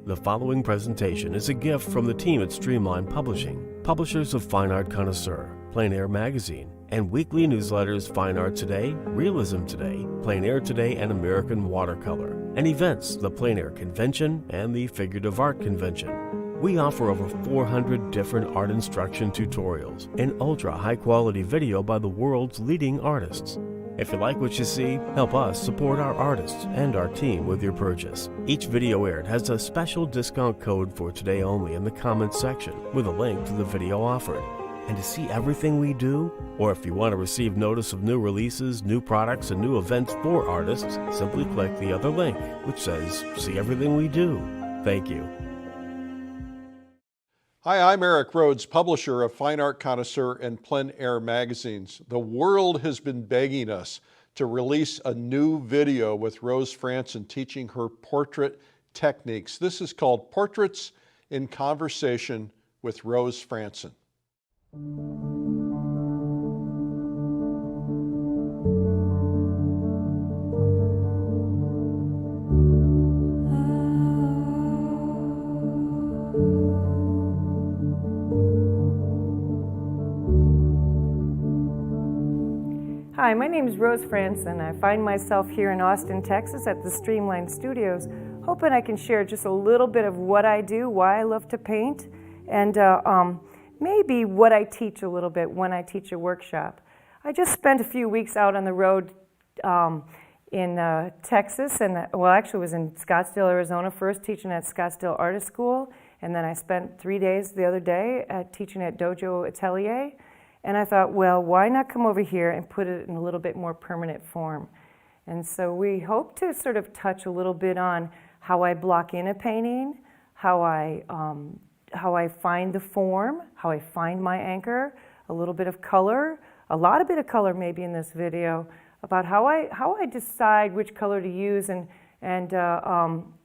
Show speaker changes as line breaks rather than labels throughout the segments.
The following presentation is a gift from the team at Streamline Publishing, publishers of Fine Art Connoisseur, Plein Air Magazine, and weekly newsletters Fine Art Today, Realism Today, Plein Air Today, and American Watercolor, and events, the Plein Air Convention and the Figurative Art Convention. We offer over 400 different art instruction tutorials and ultra high-quality video by the world's leading artists. If you like what you see, help us support our artists and our team with your purchase. Each video aired has a special discount code for today only in the comments section with a link to the video offered. And to see everything we do, or if you want to receive notice of new releases, new products, and new events for artists, simply click the other link, which says, see everything we do. Thank you.
Hi, I'm Eric Rhodes, publisher of Fine Art Connoisseur and Plein Air magazines. The world has been begging us to release a new video with Rose Frantzen teaching her portrait techniques. This is called Portraits in Conversation with Rose Frantzen.
Hi, my name is Rose Frantzen. I find myself here in Austin, Texas at the Streamline Studios, hoping I can share just a little bit of what I do, why I love to paint, and maybe what I teach a little bit when I teach a workshop. I just spent a few weeks out on the road in Texas, and well, actually was in Scottsdale, Arizona first, teaching at Scottsdale Artist School, and then I spent 3 days the other day teaching at Dojo Atelier. And I thought, well, why not come over here and put it in a little bit more permanent form? And so we hope to sort of touch a little bit on how I block in a painting, how I find the form, how I find my anchor, a little bit of color, a lot of bit of color maybe in this video, about how I decide which color to use and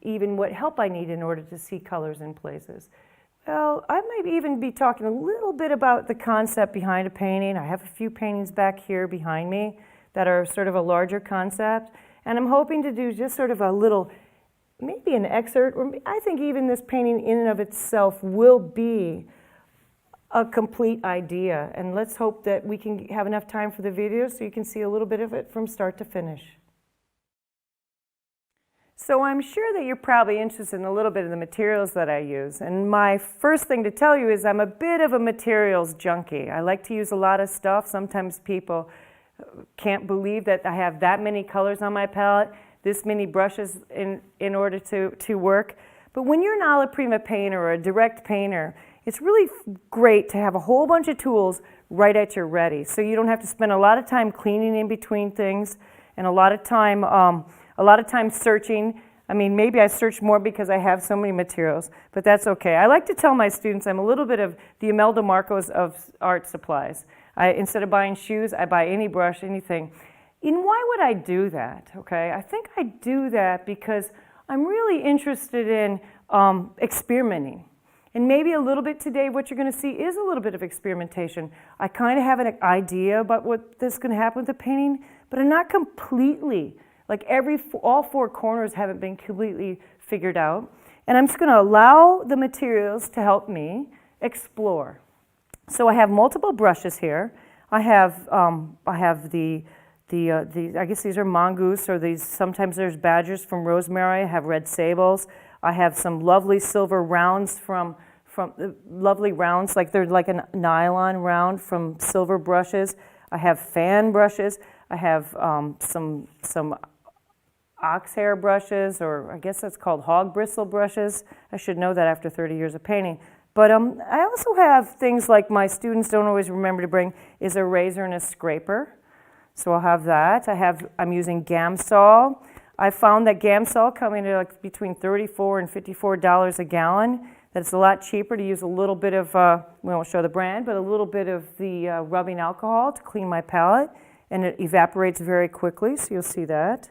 even what help I need in order to see colors in places. Well, I might even be talking a little bit about the concept behind a painting. I have a few paintings back here behind me that are sort of a larger concept, and I'm hoping to do just sort of a little, maybe an excerpt, or I think even this painting in and of itself will be a complete idea. And let's hope that we can have enough time for the video so you can see a little bit of it from start to finish. So I'm sure that you're probably interested in a little bit of the materials that I use. And my first thing to tell you is I'm a bit of a materials junkie. I like to use a lot of stuff. Sometimes people can't believe that I have that many colors on my palette, this many brushes in order to work. But when you're an alla prima painter or a direct painter, it's really great to have a whole bunch of tools right at your ready. So you don't have to spend a lot of time cleaning in between things and a lot of time searching. I mean, maybe I search more because I have so many materials, but that's okay. I like to tell my students I'm a little bit of the Imelda Marcos of art supplies. Instead of buying shoes, I buy any brush, anything. And why would I do that, okay? I think I do that because I'm really interested in experimenting. And maybe a little bit today what you're going to see is a little bit of experimentation. I kind of have an idea about what's going to happen with the painting, but I'm not completely. Like all four corners haven't been completely figured out. And I'm just going to allow the materials to help me explore. So I have multiple brushes here. I have the I guess these are mongoose, or these, sometimes there's badgers from rosemary. I have red sables. I have some lovely silver rounds from lovely rounds, like they're like a nylon round from silver brushes. I have fan brushes. I have some ox hair brushes, or I guess that's called hog bristle brushes. I should know that after 30 years of painting. But I also have things like my students don't always remember to bring is a razor and a scraper. So I'll have that. I'm using Gamsol. I found that Gamsol coming to like between $34 and $54 a gallon. That's a lot cheaper to use a little bit of, we won't show the brand, but a little bit of the rubbing alcohol to clean my palette. And it evaporates very quickly, so you'll see that.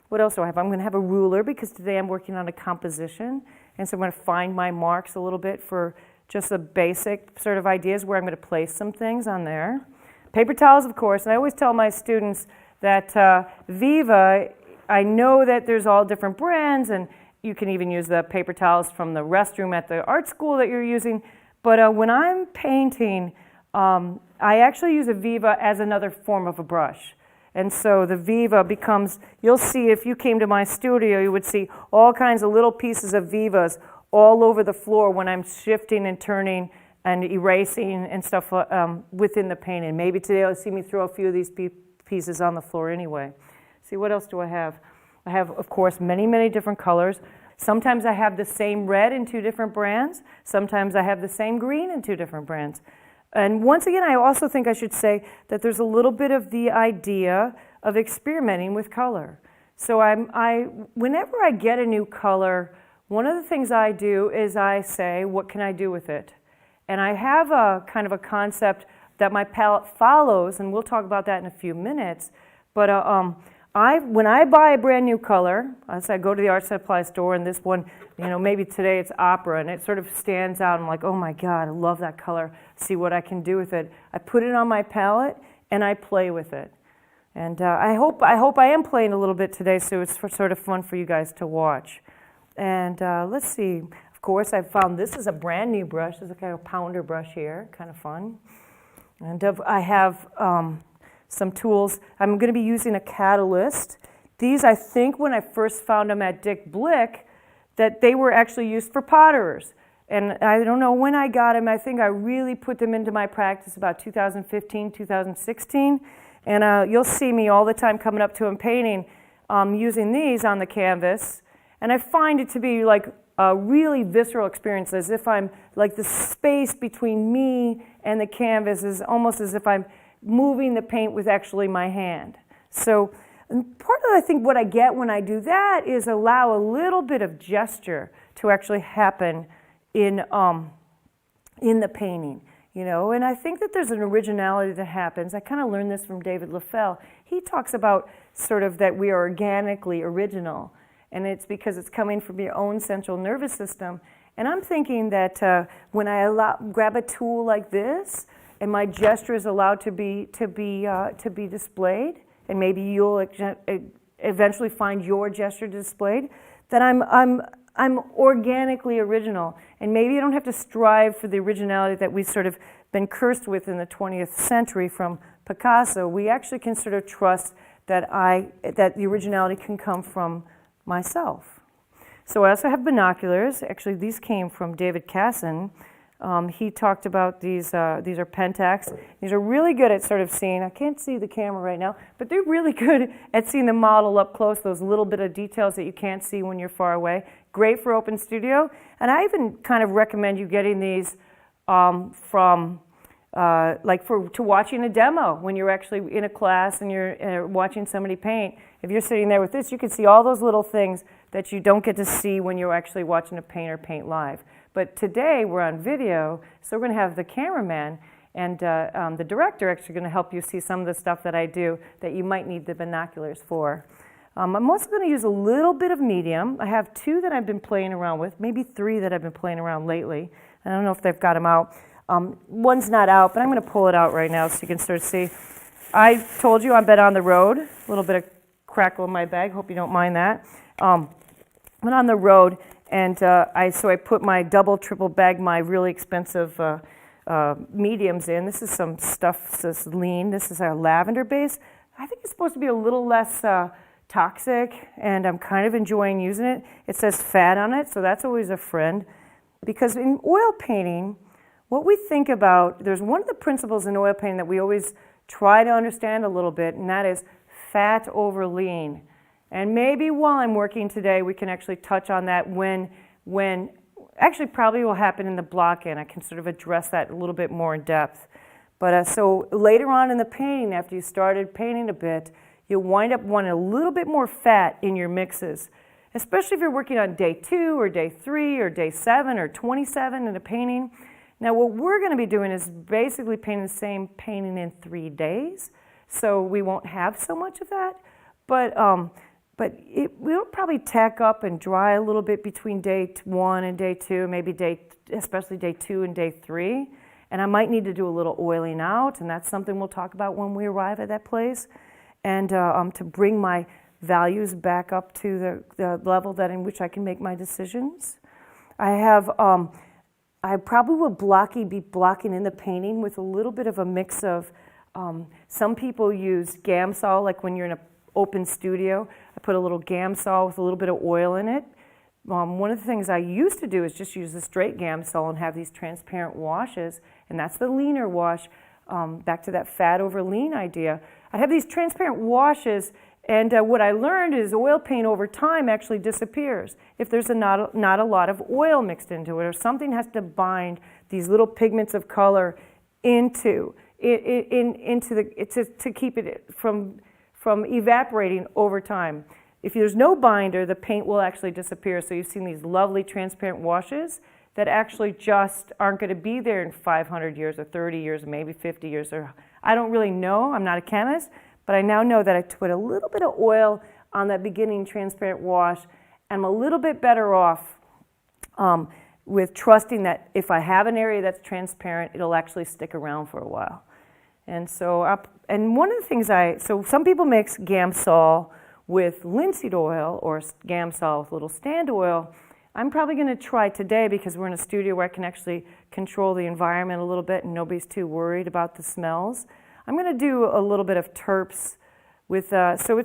What else do I have? I'm going to have a ruler because today I'm working on a composition. And so I'm going to find my marks a little bit for just the basic sort of ideas where I'm going to place some things on there. Paper towels, of course. And I always tell my students that Viva, I know that there's all different brands, and you can even use the paper towels from the restroom at the art school that you're using. But when I'm painting, I actually use a Viva as another form of a brush. And so the Viva becomes, you'll see if you came to my studio, you would see all kinds of little pieces of Vivas all over the floor when I'm shifting and turning and erasing and stuff within the painting. Maybe today you'll see me throw a few of these pieces on the floor anyway. See, what else do I have? I have, of course, many, many different colors. Sometimes I have the same red in 2 different brands. Sometimes I have the same green in 2 different brands. And once again, I also think I should say that there's a little bit of the idea of experimenting with color. So whenever I get a new color, one of the things I do is I say, what can I do with it? And I have a kind of a concept that my palette follows, and we'll talk about that in a few minutes. But when I buy a brand new color, as I go to the art supply store, and this one, maybe today it's opera, and it sort of stands out. I'm like, oh my God, I love that color. See what I can do with it. I put it on my palette, and I play with it. And I hope I am playing a little bit today, so it's sort of fun for you guys to watch. And let's see. Of course, I found this is a brand new brush. This is like a pounder brush here, kind of fun. And I have some tools. I'm going to be using a catalyst. These, I think, when I first found them at Dick Blick, that they were actually used for potterers. And I don't know when I got them. I think I really put them into my practice about 2015, 2016. And you'll see me all the time coming up to them painting using these on the canvas. And I find it to be like a really visceral experience, as if I'm like the space between me and the canvas is almost as if I'm moving the paint with actually my hand. So part of, I think, what I get when I do that is allow a little bit of gesture to actually happen in the painting, And I think that there's an originality that happens. I kind of learned this from David Leffel. He talks about sort of that we are organically original, and it's because it's coming from your own central nervous system. And I'm thinking that when I grab a tool like this, and my gesture is allowed to be displayed, and maybe you'll eventually find your gesture displayed, that I'm organically original. And maybe I don't have to strive for the originality that we've sort of been cursed with in the 20th century from Picasso. We actually can sort of trust that the originality can come from myself. So I also have binoculars. Actually, these came from David Casson. He talked about these are Pentax. These are really good at sort of seeing, I can't see the camera right now, but they're really good at seeing the model up close, those little bit of details that you can't see when you're far away. Great for open studio. And I even kind of recommend you getting these to watching a demo when you're actually in a class and you're watching somebody paint. If you're sitting there with this, you can see all those little things that you don't get to see when you're actually watching a painter paint live. But today we're on video, so we're going to have the cameraman and the director actually going to help you see some of the stuff that I do that you might need the binoculars for. I'm also going to use a little bit of medium. I have 2 that I've been playing around with, maybe 3 that I've been playing around lately. I don't know if they've got them out. One's not out, but I'm going to pull it out right now so you can sort of see. I told you I've been on the road. A little bit of crackle in my bag. Hope you don't mind that. I'm on the road, and so I put my double, triple bag, my really expensive mediums in. This is some stuff that's lean. This is our lavender base. I think it's supposed to be a little less toxic, and I'm kind of enjoying using it. It says fat on it, so that's always a friend. Because in oil painting, what we think about, there's one of the principles in oil painting that we always try to understand a little bit, and that is fat over lean. And maybe while I'm working today, we can actually touch on that when actually probably will happen in the block-in. I can sort of address that a little bit more in depth. But so later on in the painting, after you started painting a bit, you'll wind up wanting a little bit more fat in your mixes, especially if you're working on day 2 or day 3 or day 7 or 27 in a painting. Now what we're going to be doing is basically painting the same painting in 3 days, so we won't have so much of that. But we'll probably tack up and dry a little bit between day 1 and day 2, maybe especially day 2 and day 3. And I might need to do a little oiling out, and that's something we'll talk about when we arrive at that place. And to bring my values back up to the level that in which I can make my decisions. I probably will be blocking in the painting with a little bit of a mix of, some people use Gamsol, like when you're in an open studio. I put a little Gamsol with a little bit of oil in it. One of the things I used to do is just use the straight Gamsol and have these transparent washes, and that's the leaner wash. Back to that fat over lean idea. I have these transparent washes, and what I learned is oil paint over time actually disappears if there's not a lot of oil mixed into it, or something has to bind these little pigments of color into to keep it from evaporating over time. If there's no binder, the paint will actually disappear. So you've seen these lovely transparent washes that actually just aren't going to be there in 500 years or 30 years, or maybe 50 years. Or I don't really know. I'm not a chemist. But I now know that I put a little bit of oil on that beginning transparent wash. And I'm a little bit better off with trusting that if I have an area that's transparent, it'll actually stick around for a while. And so, and one of the things so some people mix Gamsol with linseed oil or Gamsol with a little stand oil. I'm probably going to try today, because we're in a studio where I can actually control the environment a little bit and nobody's too worried about the smells. I'm going to do a little bit of terps with, so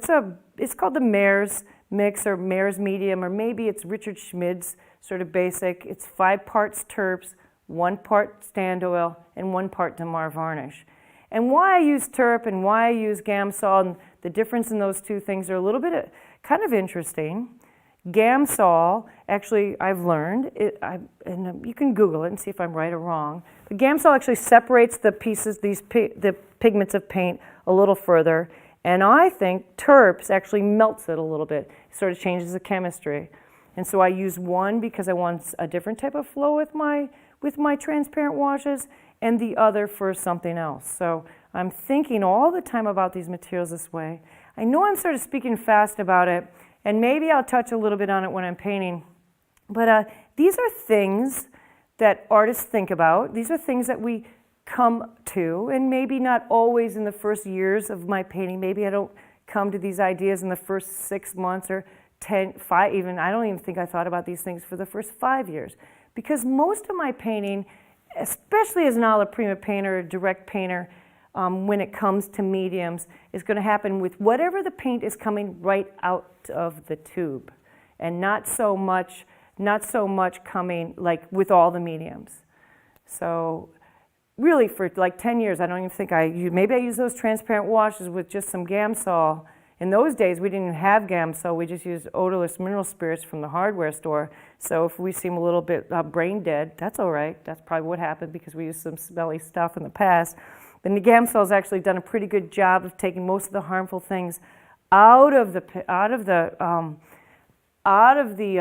it's called the Mare's Mix or Mare's Medium, or maybe it's Richard Schmid's sort of basic. It's 5 parts terps, 1 part stand oil, and 1 part Damar varnish. And why I use terp and why I use Gamsol and the difference in those two things are a little bit kind of interesting. Gamsol, actually, I've learned, and you can Google it and see if I'm right or wrong, but Gamsol actually separates the pieces, the pigments of paint a little further, and I think terps actually melts it a little bit. It sort of changes the chemistry. And so I use one because I want a different type of flow with my transparent washes, and the other for something else. So I'm thinking all the time about these materials this way. I know I'm sort of speaking fast about it, and maybe I'll touch a little bit on it when I'm painting. But these are things that artists think about. These are things that we come to, and maybe not always in the first years of my painting. Maybe I don't come to these ideas in the first 6 months or 10, 5 even. I don't even think I thought about these things for the first 5 years. Because most of my painting, especially as an alla prima painter, a direct painter, when it comes to mediums, is going to happen with whatever the paint is coming right out of the tube, and not so much coming like with all the mediums. So really, for like 10 years, I don't even think maybe I used those transparent washes with just some Gamsol. In those days, we didn't even have Gamsol. We just used odorless mineral spirits from the hardware store. So if we seem a little bit brain dead, that's all right. That's probably what happened, because we used some smelly stuff in the past. But the Gamsol has actually done a pretty good job of taking most of the harmful things out of the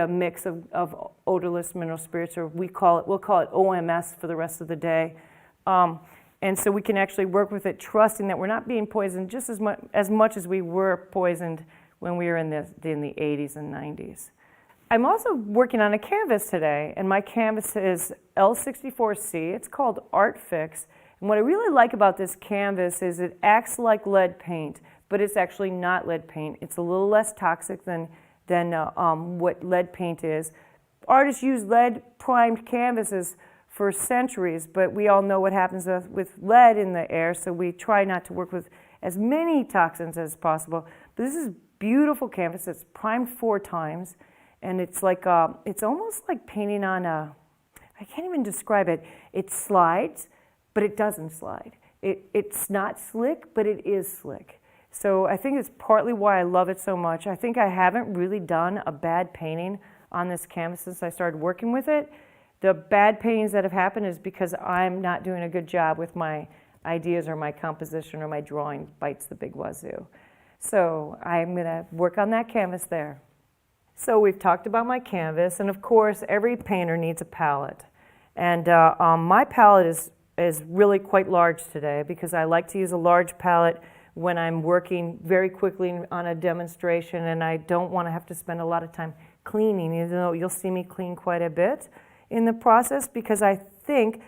mix of odorless mineral spirits, or we'll call it OMS for the rest of the day. And so we can actually work with it, trusting that we're not being poisoned just as much as we were poisoned when we were in the 80s and 90s. I'm also working on a canvas today, and my canvas is L64C. It's called Art Fix. And what I really like about this canvas is it acts like lead paint, but it's actually not lead paint. It's a little less toxic than what lead paint is. Artists use lead-primed canvases for centuries, but we all know what happens with lead in the air, so we try not to work with as many toxins as possible. But this is beautiful canvas. It's primed 4 times, and it's like it's almost like painting on I can't even describe it. It slides, but it doesn't slide. It's not slick, but it is slick. So I think it's partly why I love it so much. I think I haven't really done a bad painting on this canvas since I started working with it. The bad paintings that have happened is because I'm not doing a good job with my ideas, or my composition, or my drawing bites the big wazoo. So I'm going to work on that canvas there. So we've talked about my canvas, and of course every painter needs a palette. And my palette is really quite large today, because I like to use a large palette when I'm working very quickly on a demonstration, and I don't want to have to spend a lot of time cleaning, even though you'll see me clean quite a bit in the process, because I think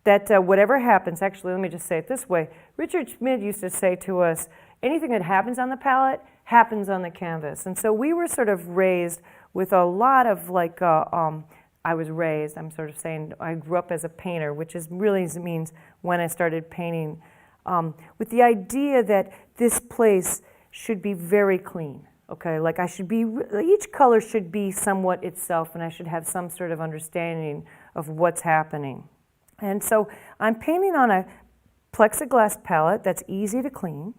that whatever happens, actually let me just say it this way, Richard Schmid used to say to us, anything that happens on the palette happens on the canvas. And so we were sort of raised with a lot of like, I was raised, I'm sort of saying I grew up as a painter, which is really means when I started painting, with the idea that this place should be very clean. Okay, like each color should be somewhat itself, and I should have some sort of understanding of what's happening. And so I'm painting on a plexiglass palette that's easy to clean.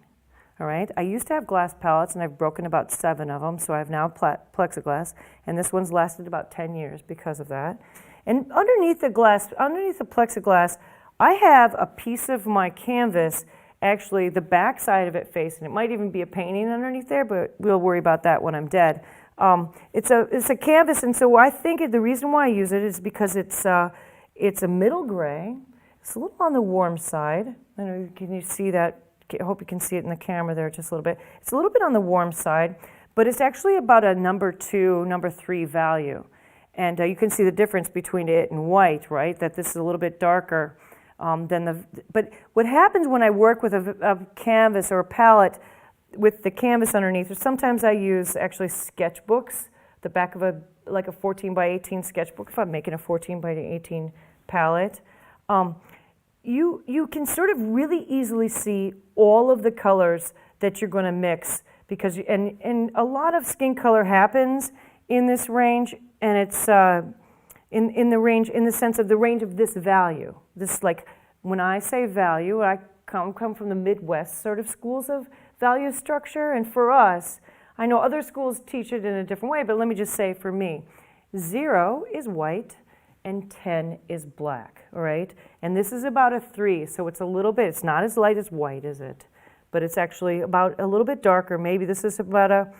All right, I used to have glass palettes, and I've broken about 7 of them, so I have now plexiglass, and this one's lasted about 10 years because of that. And underneath the plexiglass, I have a piece of my canvas, actually the back side of it facing. It might even be a painting underneath there, but we'll worry about that when I'm dead. It's a canvas, and so I think the reason why I use it is because it's a middle gray. It's a little on the warm side. I know, can you see that? I hope you can see it in the camera there just a little bit. It's a little bit on the warm side, but it's actually about a number 2, number 3 value. And you can see the difference between it and white, right? That this is a little bit darker than the... But what happens when I work with a canvas or a palette with the canvas underneath, or sometimes I use actually sketchbooks, the back of like a 14 by 18 sketchbook, if I'm making a 14 by 18 palette. You can sort of really easily see all of the colors that you're going to mix, because and a lot of skin color happens in this range, and it's in the range, in the sense of the range of this value. This, like, when I say value, I come from the Midwest sort of schools of value structure, and for us, I know other schools teach it in a different way, but let me just say for me, 0 is white, and 10 is black, all right? And this is about a 3, so it's a little bit, it's not as light as white, is it? But it's actually about a little bit darker. Maybe this is about a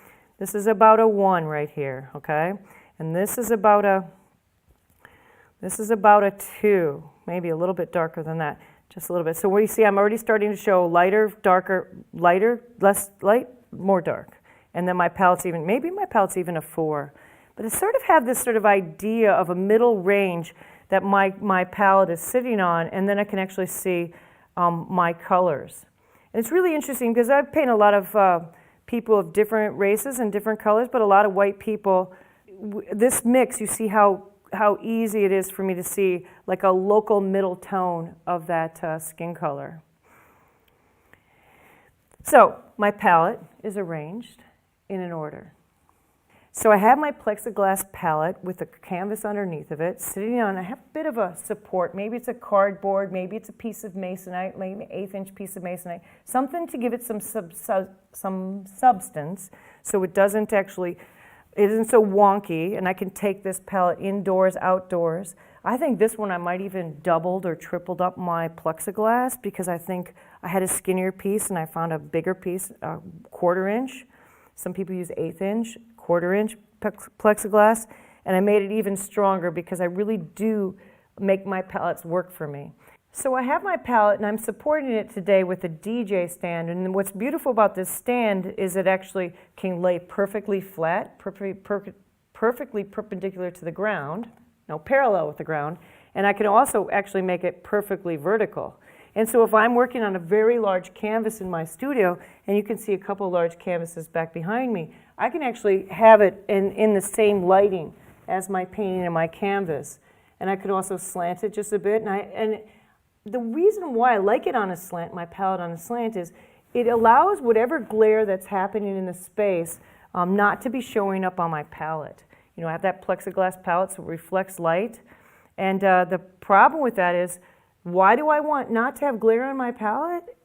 1 right here, okay? And this is about a 2, maybe a little bit darker than that, just a little bit. So where you see I'm already starting to show lighter, darker, lighter, less light, more dark. And then my palette's maybe my palette's even a 4. But I sort of have this sort of idea of a middle range that my palette is sitting on, and then I can actually see my colors. And it's really interesting because I've painted a lot of people of different races and different colors, but a lot of white people. This mix, you see how easy it is for me to see like a local middle tone of that skin color. So my palette is arranged in an order. So I have my plexiglass palette with a canvas underneath of it, sitting on, I have a bit of a support. Maybe it's a cardboard, maybe it's a piece of masonite, maybe an 1/8-inch piece of masonite, something to give it some substance, so it doesn't actually, it isn't so wonky, and I can take this palette indoors, outdoors. I think this one I might even doubled or tripled up my plexiglass, because I think I had a skinnier piece and I found a bigger piece, 1/4 inch. Some people use 1/8 inch. 1/4 inch plexiglass, and I made it even stronger because I really do make my palettes work for me. So I have my palette, and I'm supporting it today with a DJ stand, and what's beautiful about this stand is it actually can lay perfectly flat, perfectly perpendicular to the ground, no, parallel with the ground, and I can also actually make it perfectly vertical. And so if I'm working on a very large canvas in my studio, and you can see a couple large canvases back behind me, I can actually have it in the same lighting as my painting and my canvas. And I could also slant it just a bit. And the reason why I like it on a slant, my palette on a slant, is it allows whatever glare that's happening in the space not to be showing up on my palette. You know, I have that plexiglass palette, so it reflects light. And the problem with that is, why do I want not to have glare on my palette?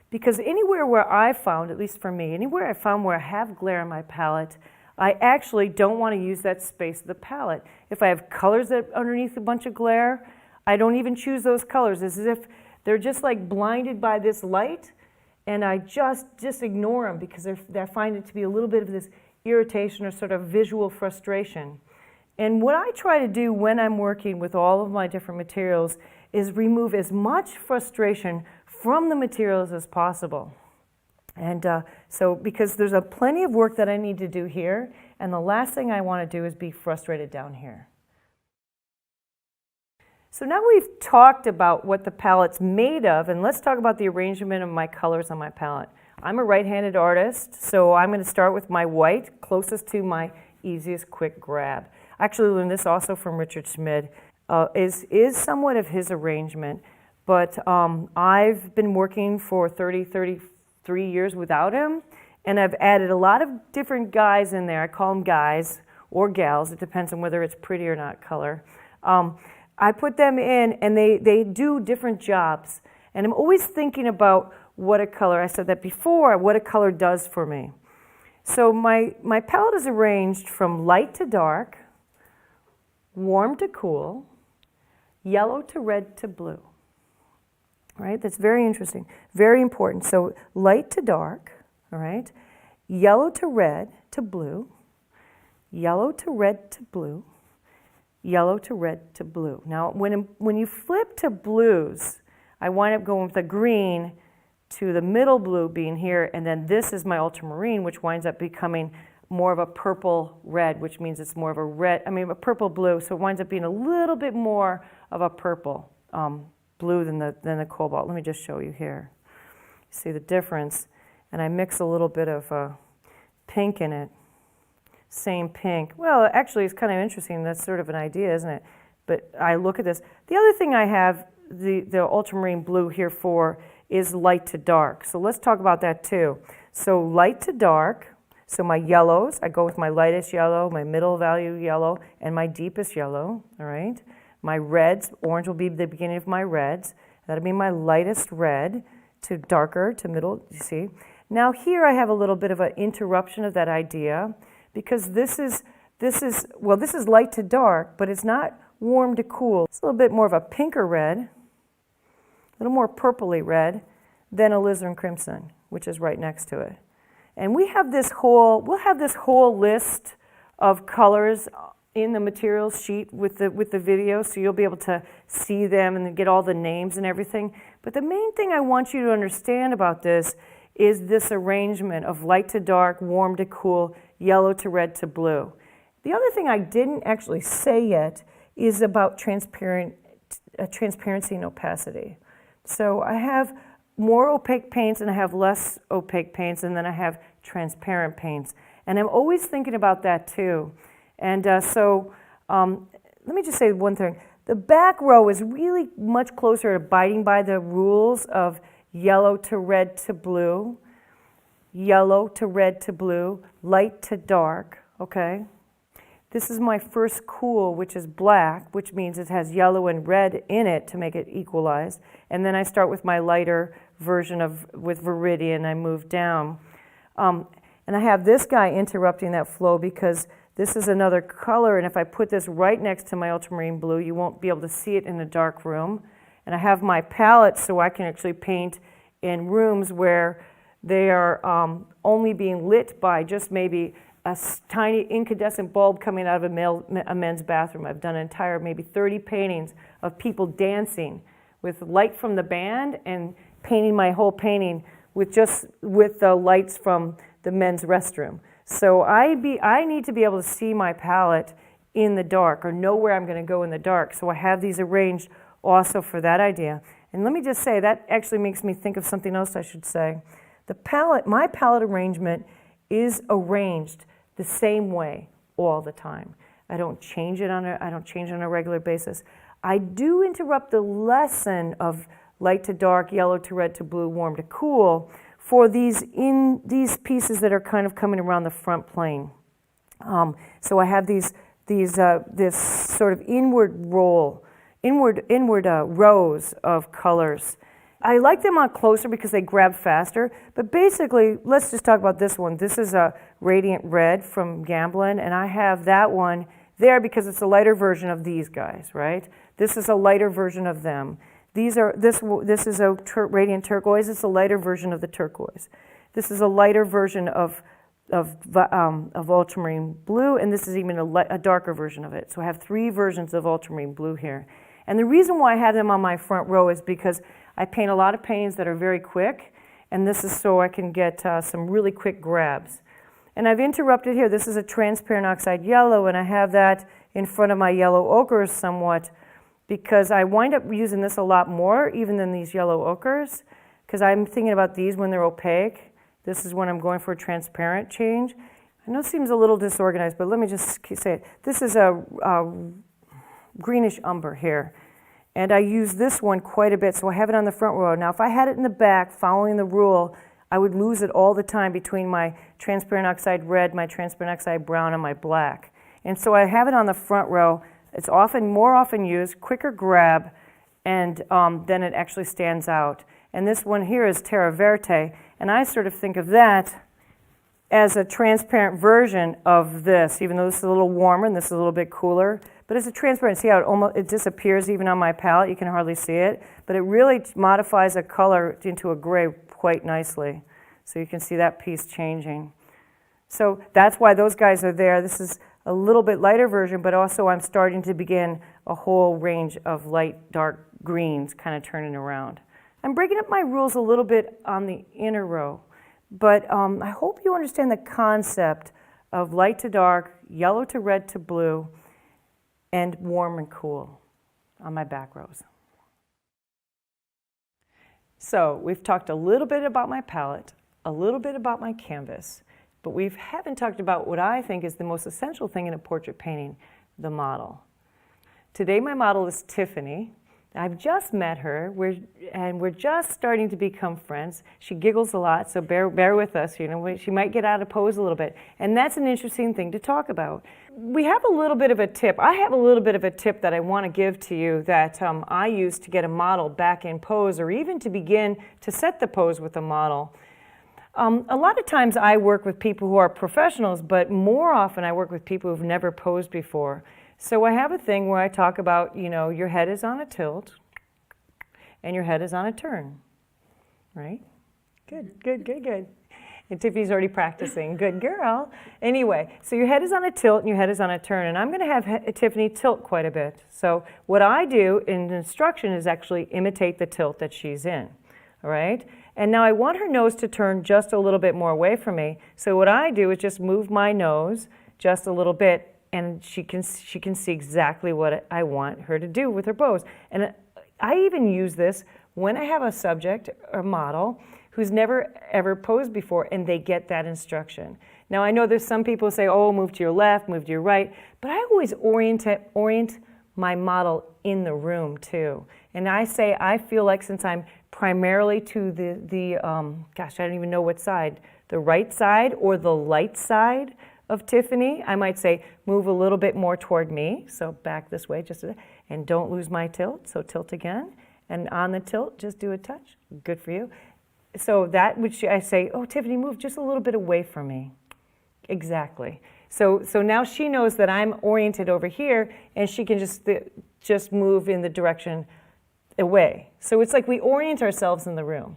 Because anywhere where I found, at least for me, anywhere I found where I have glare on my palette, I actually don't want to use that space of the palette. If I have colors that underneath a bunch of glare, I don't even choose those colors. It's as if they're just like blinded by this light, and I just ignore them because I find it to be a little bit of this irritation or sort of visual frustration. And what I try to do when I'm working with all of my different materials is remove as much frustration from the materials as possible. And so because there's plenty of work that I need to do here, and the last thing I want to do is be frustrated down here. So now we've talked about what the palette's made of, and let's talk about the arrangement of my colors on my palette. I'm a right-handed artist, so I'm going to start with my white, closest to my easiest quick grab. I actually learned this also from Richard Schmid, is somewhat of his arrangement, but I've been working for 33 years without him, and I've added a lot of different guys in there. I call them guys or gals, it depends on whether it's pretty or not color. I put them in, and they do different jobs, and I'm always thinking about what a color, I said that before, what a color does for me. So my palette is arranged from light to dark, warm to cool, yellow to red to blue. All right, that's very interesting, very important. So light to dark, all right, yellow to red to blue, yellow to red to blue, yellow to red to blue. Now, when you flip to blues, I wind up going with the green to the middle blue being here, and then this is my ultramarine, which winds up becoming more of a purple red, which means it's more of a purple blue, so it winds up being a little bit more of a purple blue than the cobalt. Let me just show you here. See the difference, and I mix a little bit of pink in it. Same pink. Well, actually, it's kind of interesting. That's sort of an idea, isn't it? But I look at this. The other thing I have the ultramarine blue here for is light to dark. So let's talk about that too. So light to dark, so my yellows, I go with my lightest yellow, my middle value yellow, and my deepest yellow, all right? My reds, orange will be the beginning of my reds. That'll be my lightest red to darker to middle, you see? Now here I have a little bit of an interruption of that idea, because this is light to dark, but it's not warm to cool. It's a little bit more of a pinker red, a little more purpley red than alizarin crimson, which is right next to it. And we'll have this whole list of colors in the materials sheet with the video, so you'll be able to see them and get all the names and everything. But the main thing I want you to understand about this is this arrangement of light to dark, warm to cool, yellow to red to blue. The other thing I didn't actually say yet is about transparency and opacity. So I have more opaque paints and I have less opaque paints, and then I have transparent paints. And I'm always thinking about that too. And let me just say one thing. The back row is really much closer to abiding by the rules of yellow to red to blue, yellow to red to blue, light to dark, okay? This is my first cool, which is black, which means it has yellow and red in it to make it equalized. And then I start with my lighter version with Viridian, I move down. And I have this guy interrupting that flow because this is another color, and if I put this right next to my ultramarine blue, you won't be able to see it in a dark room. And I have my palette so I can actually paint in rooms where they are only being lit by just maybe a tiny incandescent bulb coming out of a men's bathroom. I've done an entire maybe 30 paintings of people dancing with light from the band and painting my whole painting with the lights from the men's restroom. So I need to be able to see my palette in the dark or know where I'm going to go in the dark. So I have these arranged also for that idea. And let me just say, that actually makes me think of something else I should say. My palette arrangement is arranged the same way all the time. I don't change it on a regular basis. I do interrupt the lesson of light to dark, yellow to red to blue, warm to cool for these pieces that are kind of coming around the front plane. So I have this sort of inward rows of colors. I like them on closer because they grab faster, but basically, let's just talk about this one. This is a Radiant Red from Gamblin, and I have that one there because it's a lighter version of these guys, right? This is a lighter version of them. This is a Radiant Turquoise. It's a lighter version of the turquoise. This is a lighter version of ultramarine blue, and this is even a darker version of it. So I have 3 versions of ultramarine blue here. And the reason why I have them on my front row is because I paint a lot of paintings that are very quick, and this is so I can get some really quick grabs. And I've interrupted here. This is a transparent oxide yellow, and I have that in front of my yellow ochres somewhat because I wind up using this a lot more even than these yellow ochres because I'm thinking about these when they're opaque, This is when I'm going for a transparent change. I know it seems a little disorganized, but let me just say it. This is a greenish umber here. And I use this one quite a bit, so I have it on the front row. Now, if I had it in the back, following the rule, I would lose it all the time between my transparent oxide red, my transparent oxide brown, and my black. And so I have it on the front row. It's more often used, quicker grab, and then it actually stands out. And this one here is Terra Verte, and I sort of think of that as a transparent version of this, even though this is a little warmer and this is a little bit cooler. But it's a transparent. See how it disappears even on my palette? You can hardly see it. But it really modifies a color into a gray quite nicely. So you can see that piece changing. So that's why those guys are there. This is a little bit lighter version, but also I'm starting to begin a whole range of light, dark greens kind of turning around. I'm breaking up my rules a little bit on the inner row. But I hope you understand the concept of light to dark, yellow to red to blue, and warm and cool on my back rows. So we've talked a little bit about my palette, a little bit about my canvas, but we haven't talked about what I think is the most essential thing in a portrait painting, the model. Today my model is Tiffany. I've just met her, we're just starting to become friends. She giggles a lot, so bear with us. You know, she might get out of pose a little bit, and that's an interesting thing to talk about. We have a little bit of a tip. I have a little bit of a tip that I want to give to you that I use to get a model back in pose, or even to begin to set the pose with a model. A lot of times I work with people who are professionals, but more often I work with people who've never posed before. So I have a thing where I talk about, you know, your head is on a tilt and your head is on a turn, right? Good, good, good, good. And Tiffany's already practicing. Good girl. Anyway, so your head is on a tilt and your head is on a turn, and I'm going to have Tiffany tilt quite a bit. So what I do in the instruction is actually imitate the tilt that she's in, all right? And now I want her nose to turn just a little bit more away from me. So what I do is just move my nose just a little bit, and she can see exactly what I want her to do with her pose. And I even use this when I have a subject or model who's never ever posed before, and they get that instruction. Now I know there's some people who say, oh, move to your left, move to your right, but I always orient my model in the room too. And I say, I feel like since I'm primarily to gosh, I don't even know what side, the right side or the light side of Tiffany, I might say, move a little bit more toward me, so back this way, and don't lose my tilt, so tilt again, and on the tilt, just do a touch, good for you. So that which I say, oh, Tiffany, move just a little bit away from me. Exactly. So now she knows that I'm oriented over here, and she can just move in the direction away. So it's like we orient ourselves in the room.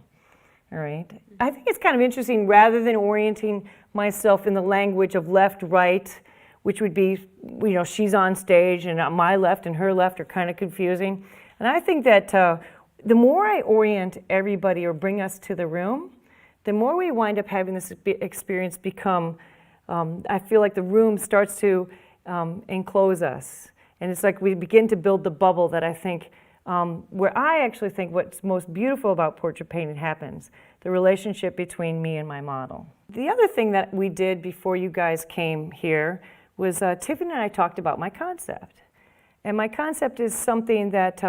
All right. I think it's kind of interesting, rather than orienting myself in the language of left, right, which would be, you know, she's on stage and my left and her left are kind of confusing. And I think that the more I orient everybody or bring us to the room, the more we wind up having this experience become, I feel like the room starts to enclose us. And it's like we begin to build the bubble that I think, where I actually think what's most beautiful about portrait painting happens, the relationship between me and my model. The other thing that we did before you guys came here was Tiffany and I talked about my concept. And my concept is something that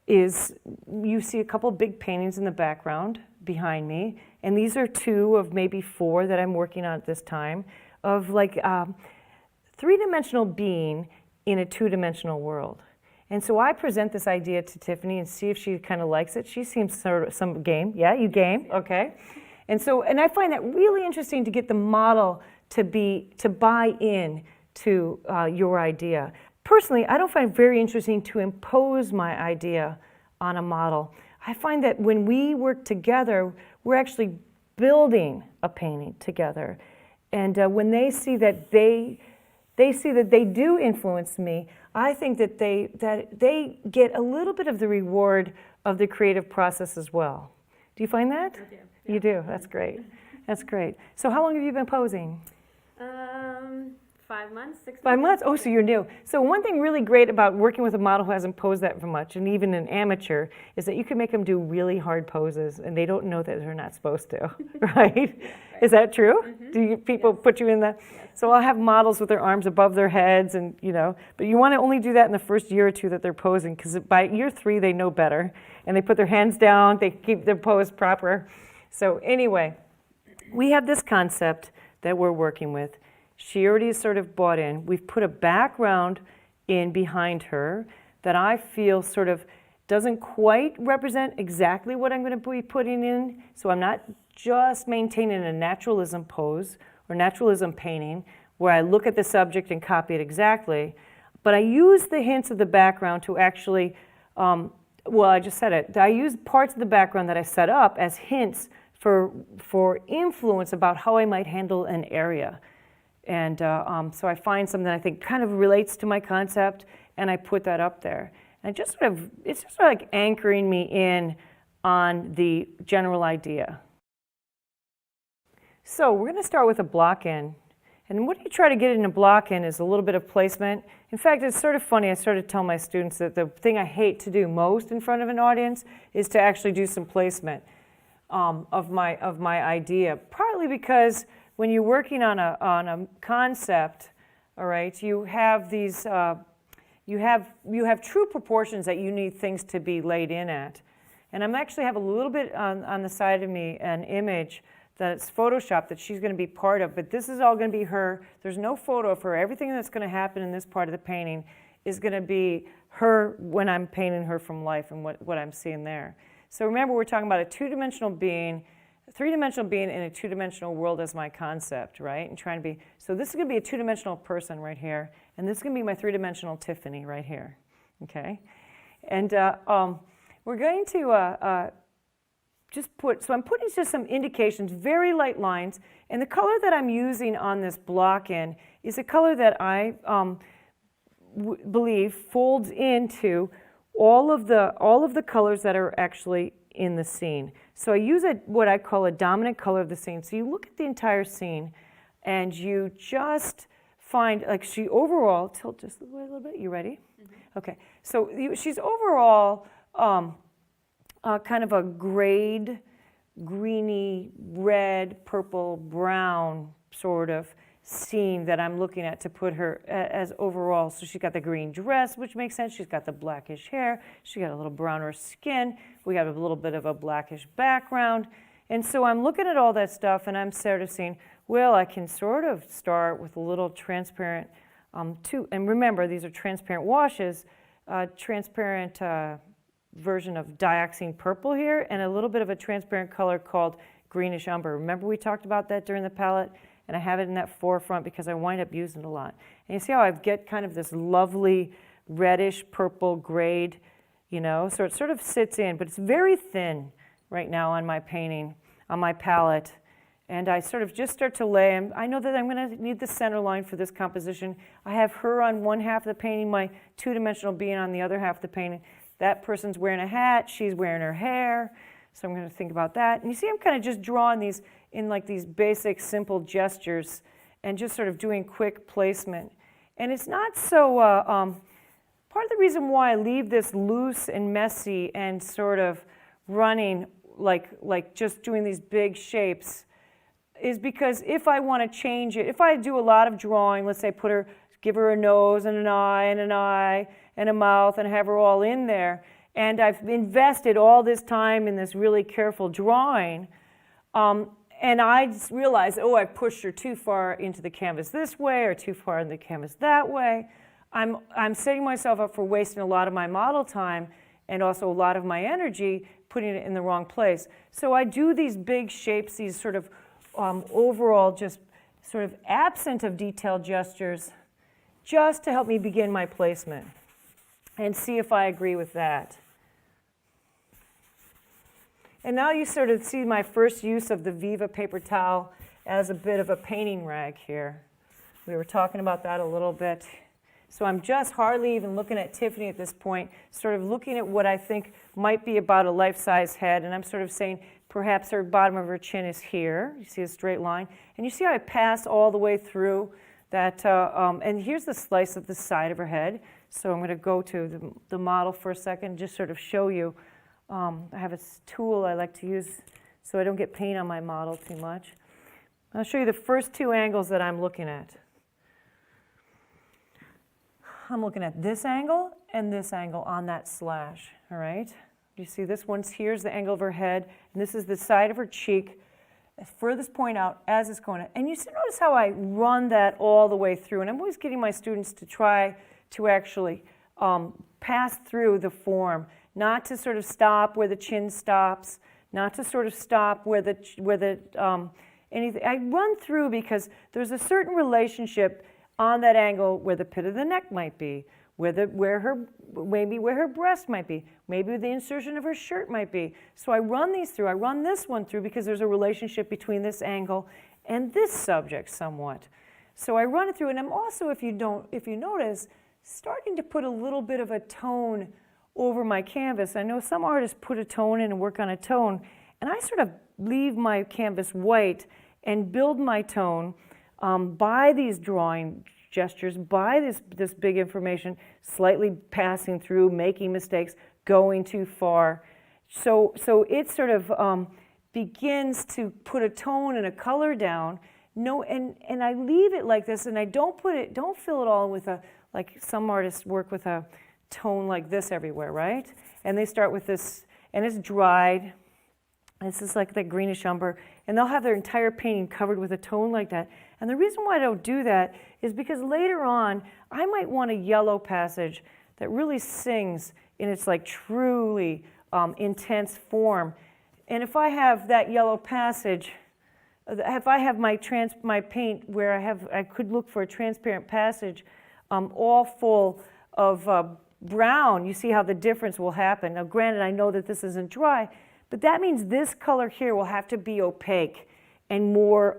you see a couple big paintings in the background behind me, and these are 2 of maybe 4 that I'm working on at this time, of like 3-dimensional being in a 2-dimensional world. And so I present this idea to Tiffany and see if she kind of likes it. She seems sort of some game. Yeah, you game? Okay. And I find that really interesting to get the model to buy in to your idea. Personally, I don't find it very interesting to impose my idea on a model. I find that when we work together, we're actually building a painting together. And when they see that they do influence me, I think that they get a little bit of the reward of the creative process as well. Do you find that?
I do.
You do. That's great. That's great. So how long have you been posing?
5 months, 6 months.
5 months? Oh, so you're new. So one thing really great about working with a model who hasn't posed that much, and even an amateur, is that you can make them do really hard poses, and they don't know that they're not supposed to, right? Is that true?
Mm-hmm.
Do people put you in that? So I'll have models with their arms above their heads, and but you want to only do that in the first year or two that they're posing, because by year 3 they know better, and they put their hands down, they keep their pose proper. So anyway, we have this concept that we're working with. She already is sort of bought in. We've put a background in behind her that I feel sort of doesn't quite represent exactly what I'm going to be putting in. So I'm not just maintaining a naturalism pose or naturalism painting where I look at the subject and copy it exactly, but I use the hints of the background to actually, well, I just said it. I use parts of the background that I set up as hints for influence about how I might handle an area. And so I find something that I think kind of relates to my concept, and I put that up there. And it's just sort of like anchoring me in on the general idea. So we're going to start with a block-in. And what you try to get in a block-in is a little bit of placement. In fact, it's sort of funny. I started to tell my students that the thing I hate to do most in front of an audience is to actually do some placement of my idea, partly because when you're working on a concept, all right, you have these you have true proportions that you need things to be laid in at. And I'm actually have a little bit on the side of me an image that's Photoshopped that she's going to be part of, but this is all going to be her. There's no photo of her. Everything that's going to happen in this part of the painting is going to be her when I'm painting her from life and what I'm seeing there. So remember, we're talking about a two-dimensional being, a three-dimensional being in a two-dimensional world as my concept, right? And trying to be, so this is going to be a two-dimensional person right here, and this is going to be my three-dimensional Tiffany right here, okay? And we're going to just put, so I'm putting just some indications, very light lines, and the color that I'm using on this block-in is a color that I believe folds into all of the colors that are actually in the scene. So I use what I call a dominant color of the scene. So you look at the entire scene and you just find, like she overall, tilt just a little bit, you ready? Mm-hmm. Okay, so she's overall kind of a grayed, greeny, red, purple, brown sort of scene that I'm looking at to put her as overall. So she's got the green dress, which makes sense. She's got the blackish hair. She got a little browner skin. We got a little bit of a blackish background. And so I'm looking at all that stuff and I'm sort of seeing, well, I can sort of start with a little transparent, and remember, these are transparent washes, transparent version of dioxine purple here, and a little bit of a transparent color called greenish umber. Remember we talked about that during the palette? And I have it in that forefront because I wind up using it a lot. And you see how I get kind of this lovely reddish purple grade, so it sort of sits in, but it's very thin right now on my painting, on my palette. And I sort of just start to lay, and I know that I'm going to need the center line for this composition. I have her on one half of the painting, my two-dimensional being on the other half of the painting. That person's wearing a hat, she's wearing her hair. So I'm going to think about that. And you see I'm kind of just drawing these in like these basic simple gestures and just sort of doing quick placement. And it's not so, part of the reason why I leave this loose and messy and sort of running like just doing these big shapes is because if I want to change it, if I do a lot of drawing, let's say give her a nose and an eye and a mouth and have her all in there, and I've invested all this time in this really careful drawing, and I just realized, oh, I pushed her too far into the canvas this way or too far in the canvas that way. I'm setting myself up for wasting a lot of my model time and also a lot of my energy putting it in the wrong place. So I do these big shapes, these sort of overall just sort of absent of detailed gestures, just to help me begin my placement and see if I agree with that. And now you sort of see my first use of the Viva paper towel as a bit of a painting rag here. We were talking about that a little bit. So I'm just hardly even looking at Tiffany at this point, sort of looking at what I think might be about a life-size head, and I'm sort of saying perhaps her bottom of her chin is here. You see a straight line. And you see how I pass all the way through And here's the slice of the side of her head. So I'm going to go to the model for a second, just sort of show you. I have a tool I like to use so I don't get paint on my model too much. I'll show you the first two angles that I'm looking at. I'm looking at this angle and this angle on that slash, all right? You see this one's here's the angle of her head, and this is the side of her cheek, furthest point out as it's going. And you notice how I run that all the way through, and I'm always getting my students to try to actually pass through the form, not to sort of stop where the chin stops, not to sort of stop where anything. I run through because there's a certain relationship on that angle where the pit of the neck might be, maybe where her breast might be, maybe the insertion of her shirt might be. So I run these through. I run this one through because there's a relationship between this angle and this subject somewhat. So I run it through, and I'm also, if you notice, starting to put a little bit of a tone over my canvas. I know some artists put a tone in and work on a tone, and I sort of leave my canvas white and build my tone by these drawing gestures, by this big information, slightly passing through, making mistakes, going too far. So it sort of begins to put a tone and a color down. And I leave it like this, and I don't fill it all with like some artists work with a tone like this everywhere, right? And they start with this, and it's dried. This is like that greenish umber, and they'll have their entire painting covered with a tone like that. And the reason why I don't do that is because later on, I might want a yellow passage that really sings in its like truly intense form. And if I have that yellow passage, if I have my paint where I could look for a transparent passage, all full of brown, you see how the difference will happen. Now granted, I know that this isn't dry, but that means this color here will have to be opaque and more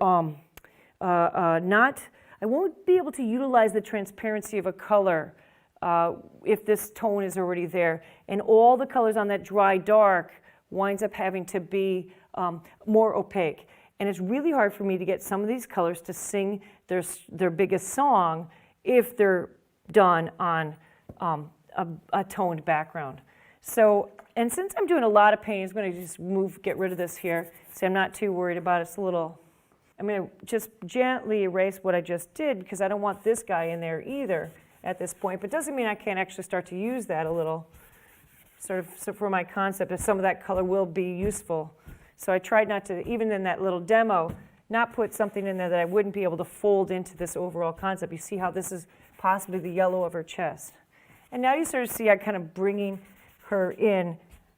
I won't be able to utilize the transparency of a color if this tone is already there. And all the colors on that dry dark winds up having to be more opaque. And it's really hard for me to get some of these colors to sing their biggest song if they're done on a toned background. So, and since I'm doing a lot of painting, I'm going to just get rid of this here. See, I'm not too worried about it. It's a little, I'm going to just gently erase what I just did because I don't want this guy in there either at this point. But it doesn't mean I can't actually start to use that a little, sort of so for my concept, that some of that color will be useful. So I tried not to, even in that little demo, not put something in there that I wouldn't be able to fold into this overall concept. You see how this is possibly the yellow of her chest. And now you sort of see I'm kind of bringing her in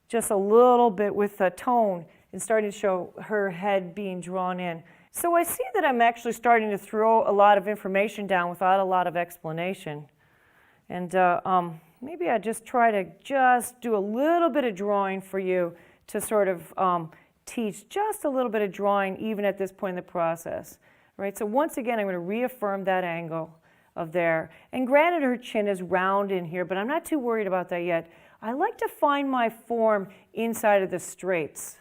just a little bit with a tone and starting to show her head being drawn in. So I see that I'm actually starting to throw a lot of information down without a lot of explanation. And maybe I just try to just do a little bit of drawing for you to sort of teach just a little bit of drawing even at this point in the process. Right? So once again, I'm going to reaffirm that angle of there. And granted, her chin is round in here, but I'm not too worried about that yet. I like to find my form inside of the straights.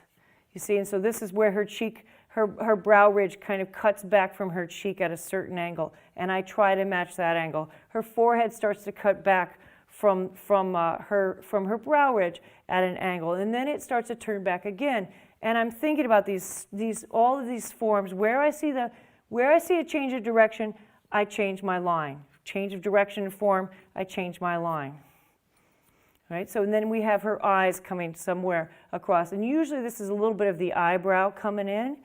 You see, and so this is where her cheek, her brow ridge kind of cuts back from her cheek at a certain angle, and I try to match that angle. Her forehead starts to cut back from her brow ridge at an angle, and then it starts to turn back again. And I'm thinking about all of these forms. Where I see a change of direction, I change my line. Change of direction and form, I change my line. Right? So and then we have her eyes coming somewhere across. And usually this is a little bit of the eyebrow coming in,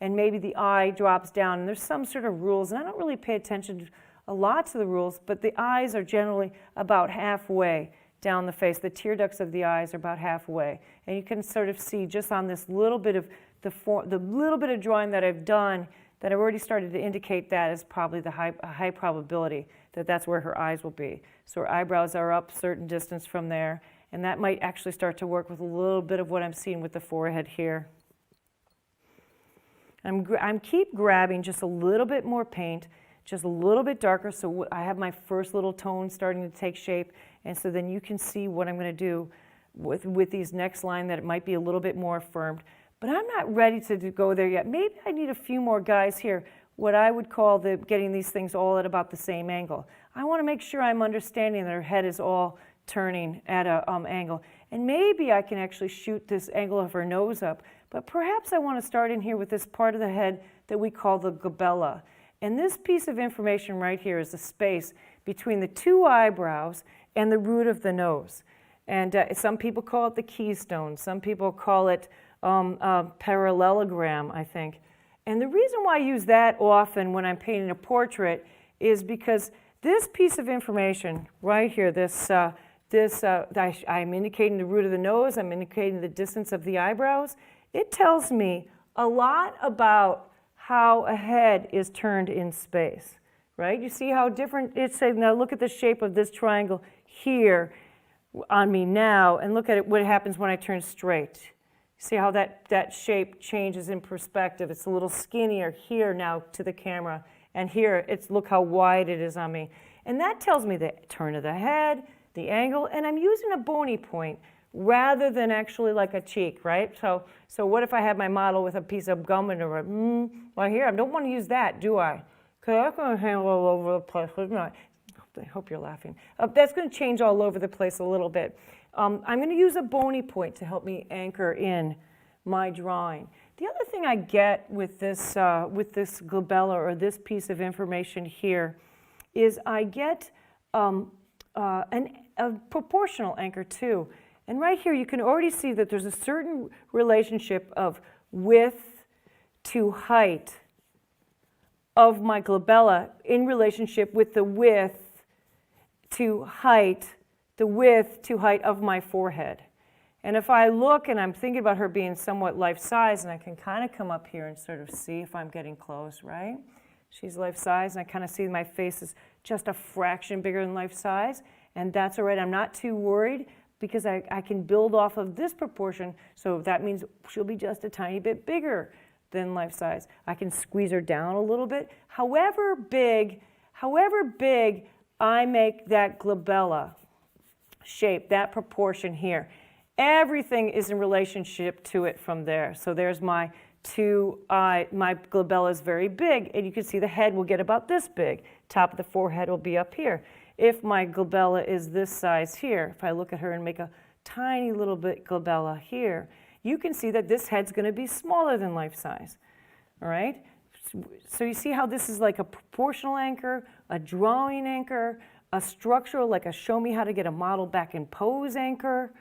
and maybe the eye drops down. And there's some sort of rules, and I don't really pay attention a lot to the rules, but the eyes are generally about halfway down the face. The tear ducts of the eyes are about halfway. And you can sort of see just on this little bit of the little bit of drawing that I've done that I've already started to indicate that is probably a high probability that that's where her eyes will be. So her eyebrows are up a certain distance from there, and that might actually start to work with a little bit of what I'm seeing with the forehead here. I'm keep grabbing just a little bit more paint, just a little bit darker, so I have my first little tone starting to take shape, and so then you can see what I'm going to do with these next line that it might be a little bit more affirmed. But I'm not ready to go there yet. Maybe I need a few more guys here what I would call getting these things all at about the same angle. I want to make sure I'm understanding that her head is all turning at a angle. And maybe I can actually shoot this angle of her nose up, but perhaps I want to start in here with this part of the head that we call the glabella. And this piece of information right here is the space between the two eyebrows and the root of the nose. And some people call it the keystone. Some people call it parallelogram, I think. And the reason why I use that often when I'm painting a portrait is because this piece of information right here, I'm indicating the root of the nose, I'm indicating the distance of the eyebrows. It tells me a lot about how a head is turned in space, right? You see how different it's saying. Now look at the shape of this triangle here on me now, and look at it, what happens when I turn straight. See how that shape changes in perspective. It's a little skinnier here now to the camera, and here, look how wide it is on me. And that tells me the turn of the head, the angle, and I'm using a bony point rather than actually like a cheek, right? So what if I had my model with a piece of gum in her? Well, here, I don't want to use that, do I? Because that's going to hang all over the place, isn't it? I hope you're laughing. That's going to change all over the place a little bit. I'm going to use a bony point to help me anchor in my drawing. The other thing I get with this glabella or this piece of information here is I get a proportional anchor too. And right here you can already see that there's a certain relationship of width to height of my glabella in relationship with the width to height of my forehead. And if I look and I'm thinking about her being somewhat life-size, and I can kind of come up here and sort of see if I'm getting close, right? She's life-size, and I kind of see my face is just a fraction bigger than life-size, and that's all right. I'm not too worried because I can build off of this proportion, so that means she'll be just a tiny bit bigger than life-size. I can squeeze her down a little bit. However big I make that glabella shape, that proportion here, everything is in relationship to it from there. So there's my my glabella is very big, and you can see the head will get about this big. Top of the forehead will be up here. If my glabella is this size here, if I look at her and make a tiny little bit glabella here, you can see that this head's going to be smaller than life size. All right? So you see how this is like a proportional anchor, a drawing anchor, a structural, like a show me how to get a model back in pose anchor.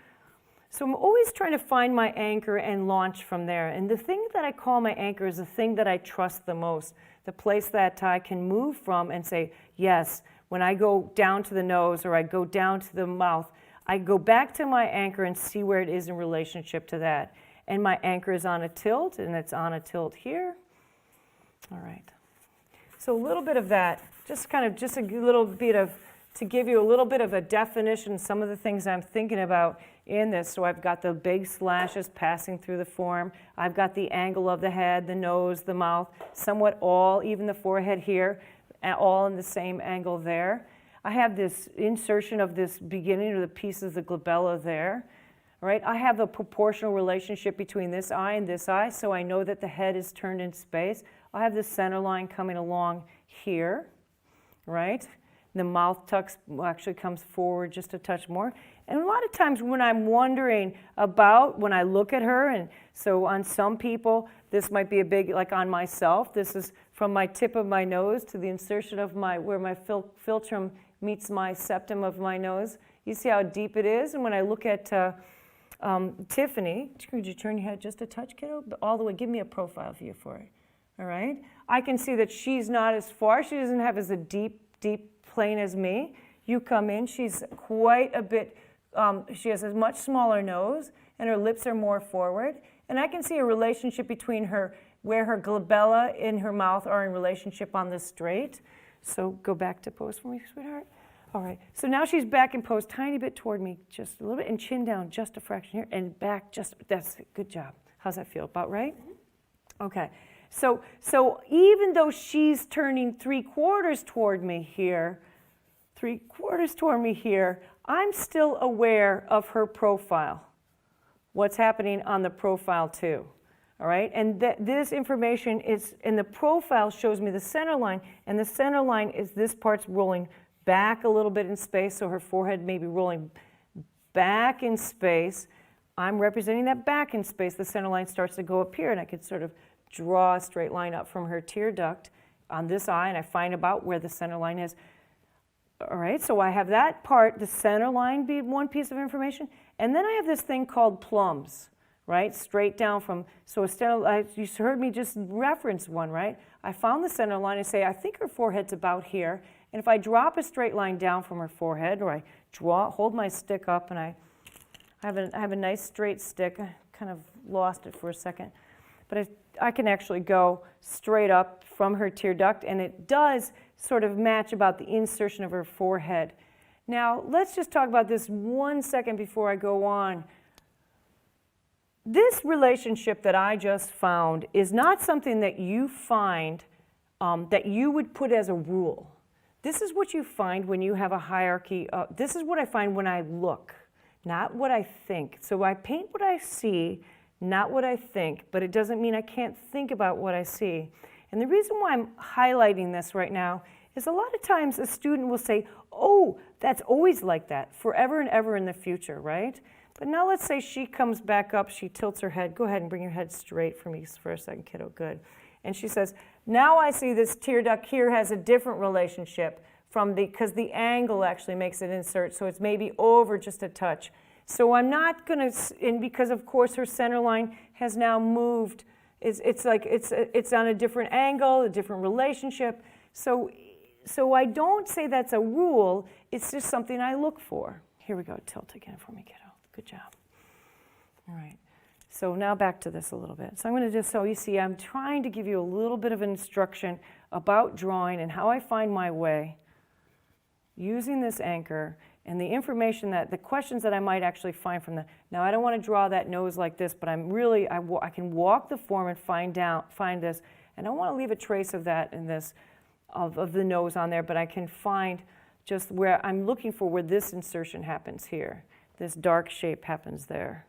So I'm always trying to find my anchor and launch from there. And the thing that I call my anchor is the thing that I trust the most, the place that I can move from and say, yes, when I go down to the nose or I go down to the mouth, I go back to my anchor and see where it is in relationship to that. And my anchor is on a tilt, and it's on a tilt here. All right. So a little bit of that, just a little bit of, to give you a little bit of a definition, some of the things I'm thinking about in this. So I've got the big slashes passing through the form. I've got the angle of the head, the nose, the mouth, somewhat all, even the forehead here, all in the same angle there. I have this insertion of this beginning of the piece of the glabella there. Right? I have a proportional relationship between this eye and this eye, so I know that the head is turned in space. I have the center line coming along here, right? The mouth actually comes forward just a touch more. And a lot of times when I'm wondering about, when I look at her, and so on some people, this might be a big, like on myself, this is from my tip of my nose to the insertion of where my philtrum meets my septum of my nose. You see how deep it is? And when I look at Tiffany, could you turn your head just a touch, kiddo? All the way, give me a profile view for it. All right? I can see that she's not as far. She doesn't have as a deep plane as me. You come in, she's quite a bit, she has a much smaller nose, and her lips are more forward. And I can see a relationship between her, where her glabella in her mouth are in relationship on the straight. So go back to pose for me, sweetheart. All right, so now she's back in pose, tiny bit toward me, just a little bit, and chin down just a fraction here, and back just, that's it, good job. How's that feel, about right? Okay, so even though she's turning 3/4 toward me here, I'm still aware of her profile, what's happening on the profile too. All right, and this information is, in the profile shows me the center line, and the center line is this part's rolling back a little bit in space, so her forehead may be rolling back in space. I'm representing that back in space. The center line starts to go up here, and I could sort of draw a straight line up from her tear duct on this eye, and I find about where the center line is. All right, so I have that part, the center line be one piece of information, and then I have this thing called plums, right? Straight down from, so you heard me just reference one, right? I found the center line and say, I think her forehead's about here, and if I drop a straight line down from her forehead, or I hold my stick up, and I have a nice straight stick. I kind of lost it for a second, but I can actually go straight up from her tear duct, and it does sort of match about the insertion of her forehead. Now, let's just talk about this 1 second before I go on. This relationship that I just found is not something that you find that you would put as a rule. This is what you find when you have a hierarchy. This is what I find when I look, not what I think. So I paint what I see, not what I think, but it doesn't mean I can't think about what I see. And the reason why I'm highlighting this right now is a lot of times a student will say, oh, that's always like that, forever and ever in the future, right? But now let's say she comes back up, she tilts her head. Go ahead and bring your head straight for me for a second, kiddo, good. And she says, now I see this tear duct here has a different relationship because the angle actually makes it insert, so it's maybe over just a touch. So I'm not going to, and because of course her center line has now moved, it's on a different angle, a different relationship. So I don't say that's a rule, it's just something I look for. Here we go, tilt again for me, kiddo. Good job. All right. So now back to this a little bit. So I'm going to just, so you see, I'm trying to give you a little bit of instruction about drawing and how I find my way using this anchor and the information that, the questions that I might actually find from the, now I don't want to draw that nose like this, but I'm really, I can walk the form and find this, and I don't want to leave a trace of that in this, of the nose on there, but I can find just where I'm looking for where this insertion happens here. This dark shape happens there.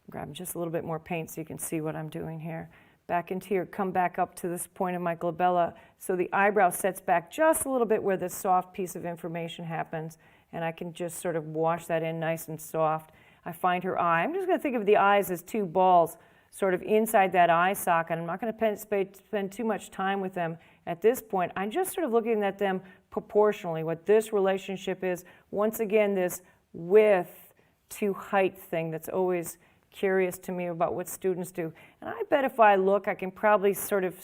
Grab just a little bit more paint so you can see what I'm doing here. Back into here, come back up to this point of my glabella. So the eyebrow sets back just a little bit where this soft piece of information happens, and I can just sort of wash that in nice and soft. I find her eye. I'm just going to think of the eyes as two balls sort of inside that eye socket. I'm not going to spend too much time with them at this point. I'm just sort of looking at them proportionally, what this relationship is. Once again, this width to height thing that's always curious to me about what students do. And I bet if I look, I can probably sort of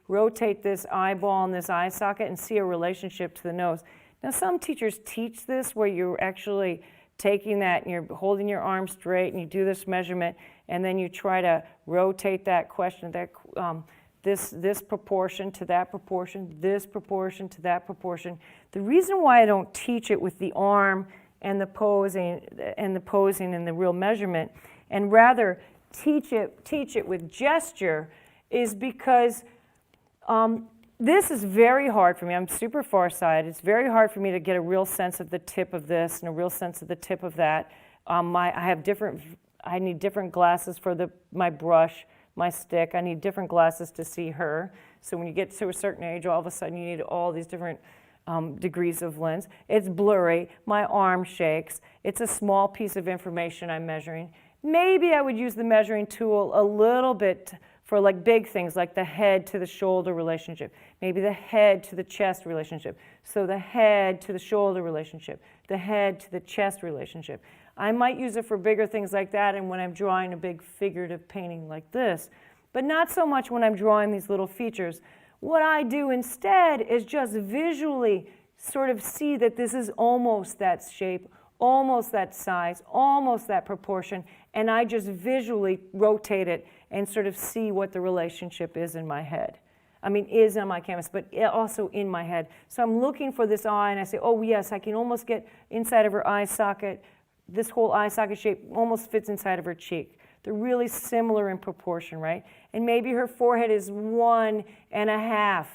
rotate this eyeball and this eye socket and see a relationship to the nose. Now, some teachers teach this where you're actually taking that and you're holding your arm straight and you do this measurement, and then you try to rotate that question, this proportion to that proportion, this proportion to that proportion. The reason why I don't teach it with the arm and the posing and the real measurement, and rather teach it with gesture, is because this is very hard for me. I'm super farsighted. It's very hard for me to get a real sense of the tip of this and a real sense of the tip of that. I need different glasses for my brush, my stick. I need different glasses to see her. So when you get to a certain age, all of a sudden you need all these different degrees of lens. It's blurry. My arm shakes. It's a small piece of information I'm measuring. Maybe I would use the measuring tool a little bit for like big things like the head to the shoulder relationship, maybe the head to the chest relationship. So the head to the shoulder relationship, the head to the chest relationship. I might use it for bigger things like that and when I'm drawing a big figurative painting like this, but not so much when I'm drawing these little features. What I do instead is just visually sort of see that this is almost that shape, almost that size, almost that proportion, and I just visually rotate it and sort of see what the relationship is in my head. I mean, is on my canvas, but also in my head. So I'm looking for this eye, and I say, oh yes, I can almost get inside of her eye socket. This whole eye socket shape almost fits inside of her cheek. They're really similar in proportion, right? And maybe her forehead is 1.5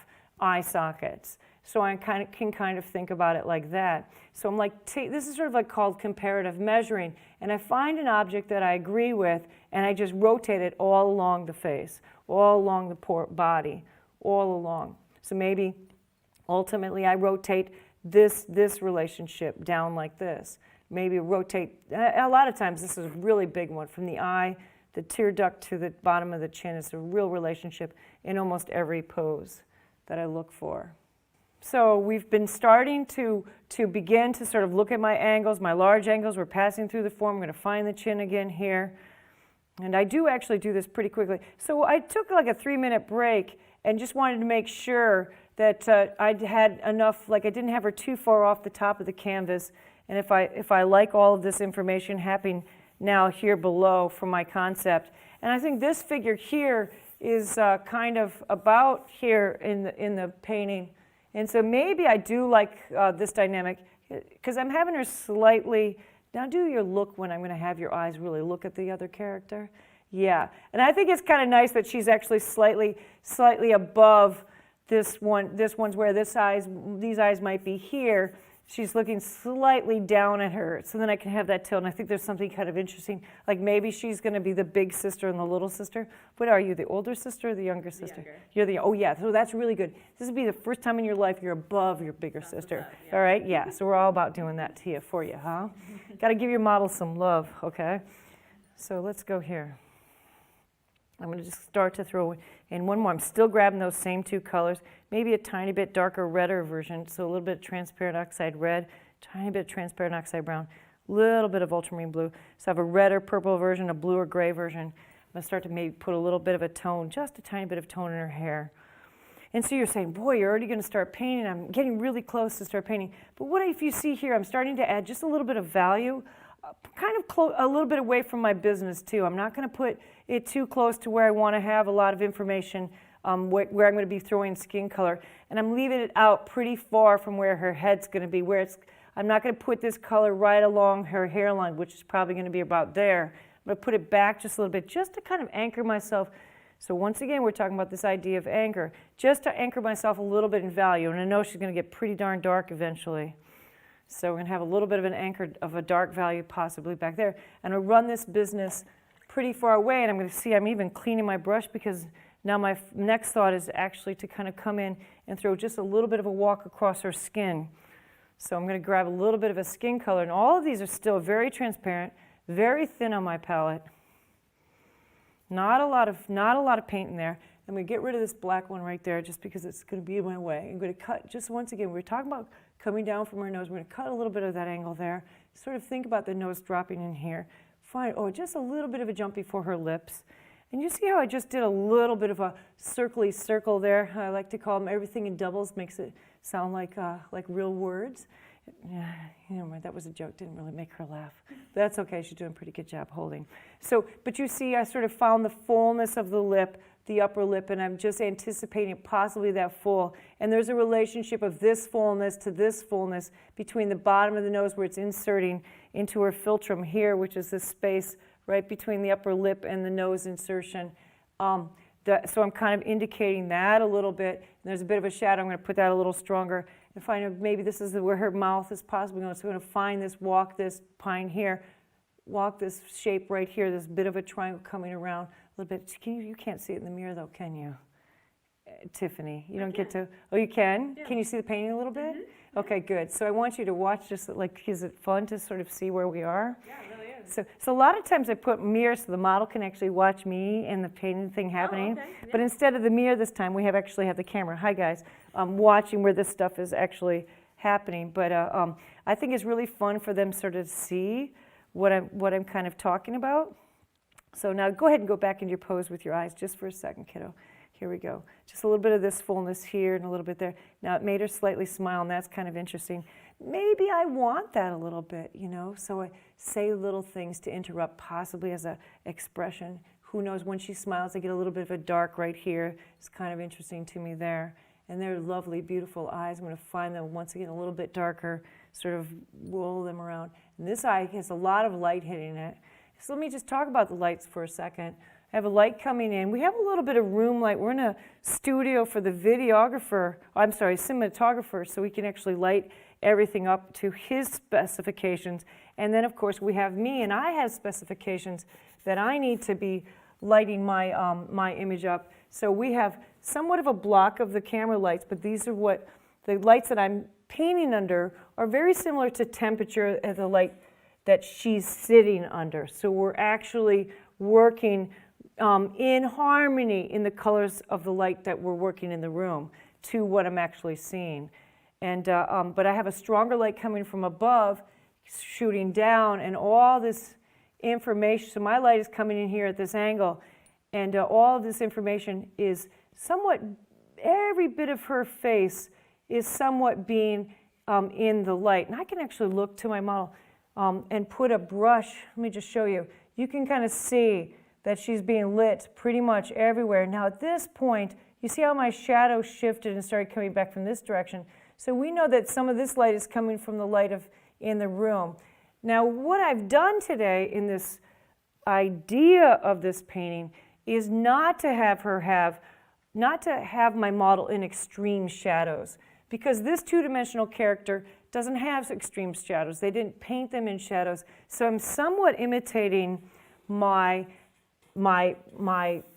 eye sockets. So I can kind of think about it like that. So I'm like, this is sort of like called comparative measuring. And I find an object that I agree with, and I just rotate it all along the face, all along the body, all along. So maybe ultimately I rotate this relationship down like this. Maybe rotate, a lot of times this is a really big one, from the eye, the tear duct to the bottom of the chin. It's a real relationship in almost every pose that I look for. So we've been starting to begin to sort of look at my angles, my large angles. We're passing through the form. I'm going to find the chin again here. And I do actually do this pretty quickly. So I took like a 3-minute break and just wanted to make sure that I'd had enough, like I didn't have her too far off the top of the canvas. And if I like all of this information happening now here below from my concept. And I think this figure here is kind of about here in the painting. And so maybe I do like this dynamic, because I'm having her slightly, now do your look when I'm going to have your eyes really look at the other character. Yeah, and I think it's kind of nice that she's actually slightly above this one. This one's where these eyes might be here. She's looking slightly down at her, so then I can have that tilt, and I think there's something kind of interesting. Like maybe she's going to be the big sister and the little sister. What are you, the older sister or the younger sister? Younger. Oh yeah, so that's really good. This would be the first time in your life you're above your bigger sister. Above, yeah. All right, yeah, so we're all about doing that to you, for you, huh? Got to give your model some love, okay? So let's go here. I'm going to just start to throw in one more. I'm still grabbing those same two colors, maybe a tiny bit darker, redder version, so a little bit of transparent oxide red, tiny bit of transparent oxide brown, a little bit of ultramarine blue. So I have a redder purple version, a blue or gray version. I'm going to start to maybe put a little bit of a tone, just a tiny bit of tone in her hair. And so you're saying, boy, you're already going to start painting. I'm getting really close to start painting. But what if you see here, I'm starting to add just a little bit of value, kind of a little bit away from my business too. I'm not going to put it too close to where I want to have a lot of information, where I'm going to be throwing skin color. And I'm leaving it out pretty far from where her head's going to be, I'm not going to put this color right along her hairline, which is probably going to be about there. I'm going to put it back just a little bit, just to kind of anchor myself. So once again, we're talking about this idea of anchor, just to anchor myself a little bit in value. And I know she's going to get pretty darn dark eventually. So we're going to have a little bit of an anchor of a dark value possibly back there. And I'll run this business pretty far away, and I'm going to see I'm even cleaning my brush, because now my next thought is actually to kind of come in and throw just a little bit of a walk across her skin. So I'm going to grab a little bit of a skin color, and all of these are still very transparent, very thin on my palette. Not a lot of paint in there. I'm going to get rid of this black one right there just because it's going to be in my way. I'm going to cut, just once again, we're talking about coming down from her nose. We're going to cut a little bit of that angle there. Sort of think about the nose dropping in here. Find, just a little bit of a jump before her lips. And you see how I just did a little bit of a circly circle there. I like to call them everything in doubles, makes it sound like real words. Yeah, that was a joke, didn't really make her laugh. That's okay, she's doing a pretty good job holding. So, but you see I sort of found the fullness of the lip, the upper lip, and I'm just anticipating possibly that full. And there's a relationship of this fullness to this fullness between the bottom of the nose where it's inserting into her philtrum here, which is this space right between the upper lip and the nose insertion. So I'm kind of indicating that a little bit. And there's a bit of a shadow. I'm going to put that a little stronger and find out maybe this is where her mouth is possibly going. So I'm going to find this, walk this pine here, walk this shape right here, this bit of a triangle coming around a little bit. You can't see it in the mirror though, can you? Tiffany, you don't get to, oh you can? Yeah. Can you see the painting a little bit? Mm-hmm. Okay, good. So I want you to watch this, like, is it fun to sort of see where we are? Yeah, it really is. So a lot of times I put mirrors so the model can actually watch me and the painting thing happening. Oh, okay. Yeah. But instead of the mirror this time, we actually have the camera. Hi guys, watching where this stuff is actually happening. But I think it's really fun for them sort of see what I'm kind of talking about. So now go ahead and go back into your pose with your eyes just for a second, kiddo. Here we go. Just a little bit of this fullness here and a little bit there. Now it made her slightly smile, and that's kind of interesting. Maybe I want that a little bit, so I say little things to interrupt, possibly as an expression. Who knows, when she smiles, I get a little bit of a dark right here. It's kind of interesting to me there. And they're lovely, beautiful eyes. I'm going to find them once again a little bit darker, sort of roll them around. And this eye has a lot of light hitting it. So let me just talk about the lights for a second. I have a light coming in. We have a little bit of room light. We're in a studio for the cinematographer, so we can actually light everything up to his specifications. And then, of course, we have me, and I have specifications that I need to be lighting my image up. So we have somewhat of a block of the camera lights, but these are what the lights that I'm painting under are very similar to temperature as the light that she's sitting under. So we're actually working in harmony in the colors of the light that we're working in the room to what I'm actually seeing. And but I have a stronger light coming from above, shooting down, and all this information. So my light is coming in here at this angle, and all of this information is somewhat, every bit of her face is somewhat being in the light. And I can actually look to my model and put a brush. Let me just show you. You can kind of see that she's being lit pretty much everywhere. Now at this point, you see how my shadow shifted and started coming back from this direction. So we know that some of this light is coming from the light in the room. Now what I've done today in this idea of this painting is not to have my model in extreme shadows, because this two-dimensional character doesn't have extreme shadows. They didn't paint them in shadows. So I'm somewhat imitating my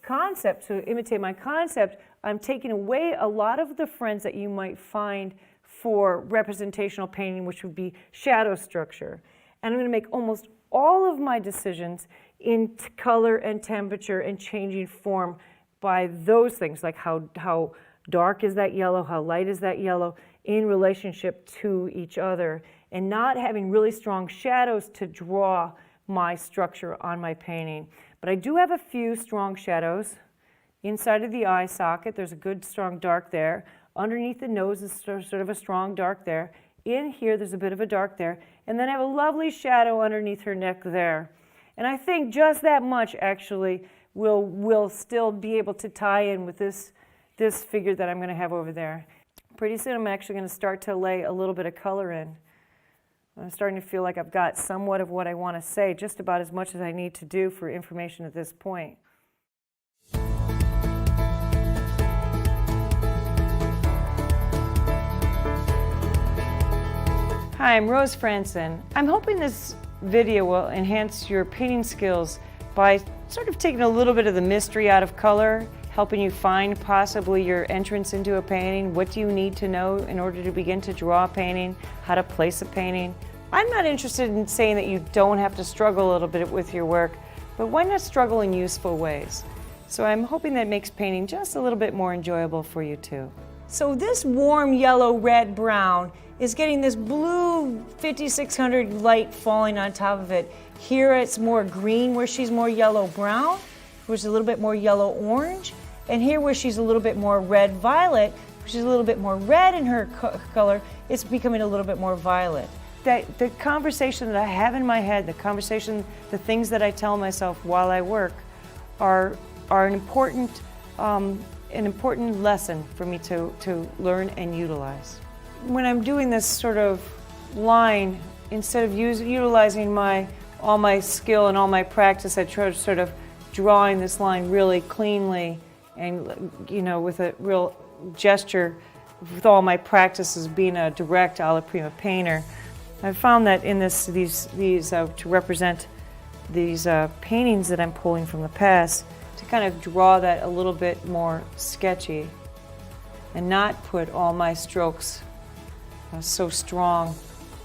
concept. To imitate my concept, I'm taking away a lot of the friends that you might find for representational painting, which would be shadow structure. And I'm going to make almost all of my decisions in color and temperature and changing form by those things, like how dark is that yellow, how light is that yellow in relationship to each other, and not having really strong shadows to draw my structure on my painting. But I do have a few strong shadows. Inside of the eye socket, there's a good strong dark there. Underneath the nose is sort of a strong dark there. In here, there's a bit of a dark there. And then I have a lovely shadow underneath her neck there. And I think just that much actually will still be able to tie in with this figure that I'm going to have over there. Pretty soon I'm actually going to start to lay a little bit of color in. I'm starting to feel like I've got somewhat of what I want to say, just about as much as I need to do for information at this point. Hi, I'm Rose Frantzen. I'm hoping this video will enhance your painting skills by sort of taking a little bit of the mystery out of color, helping you find possibly your entrance into a painting. What do you need to know in order to begin to draw a painting, how to place a painting. I'm not interested in saying that you don't have to struggle a little bit with your work, but why not struggle in useful ways? So I'm hoping that makes painting just a little bit more enjoyable for you too. So this warm yellow, red, brown is getting this blue 5600 light falling on top of it. Here it's more green where she's more yellow-brown, where she's a little bit more yellow-orange, and here where she's a little bit more red-violet, where she's a little bit more red in her color, it's becoming a little bit more violet. The conversation that I have in my head, the things that I tell myself while I work are an important lesson for me to learn and utilize. When I'm doing this sort of line, instead of utilizing all my skill and all my practice, I try to sort of drawing this line really cleanly and, with a real gesture, with all my practices being a direct alla prima painter. I've found that in to represent these paintings that I'm pulling from the past, to kind of draw that a little bit more sketchy and not put all my strokes so strong.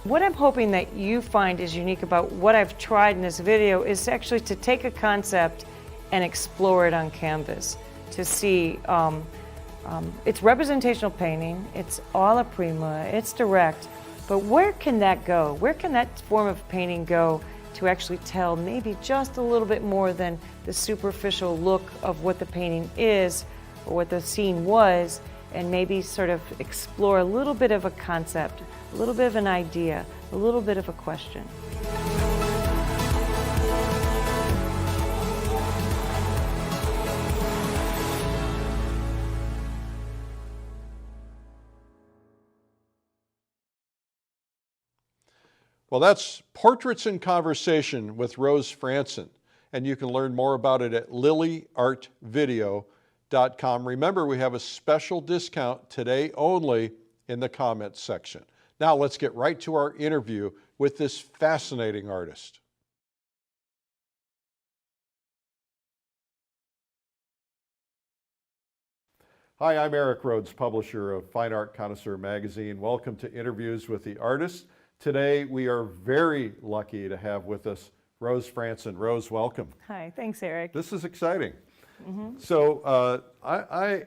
What I'm hoping that you find is unique about what I've tried in this video is actually to take a concept and explore it on canvas, to see it's representational painting, it's alla prima, it's direct, but where can that go? Where can that form of painting go to actually tell maybe just a little bit more than the superficial look of what the painting is or what the scene was, and maybe sort of explore a little bit of a concept, a little bit of an idea, a little bit of a question.
Well, that's Portraits in Conversation with Rose Frantzen. and you can learn more about it at lilyartvideo.com. Remember, we have a special discount today only in the comments section. Now let's get right to our interview with this fascinating artist. Hi, I'm Eric Rhodes, publisher of Fine Art Connoisseur magazine. Welcome to Interviews with the Artist. Today we are very lucky to have with us Rose Frantzen. Rose, welcome.
Hi, thanks, Eric.
This is exciting. So I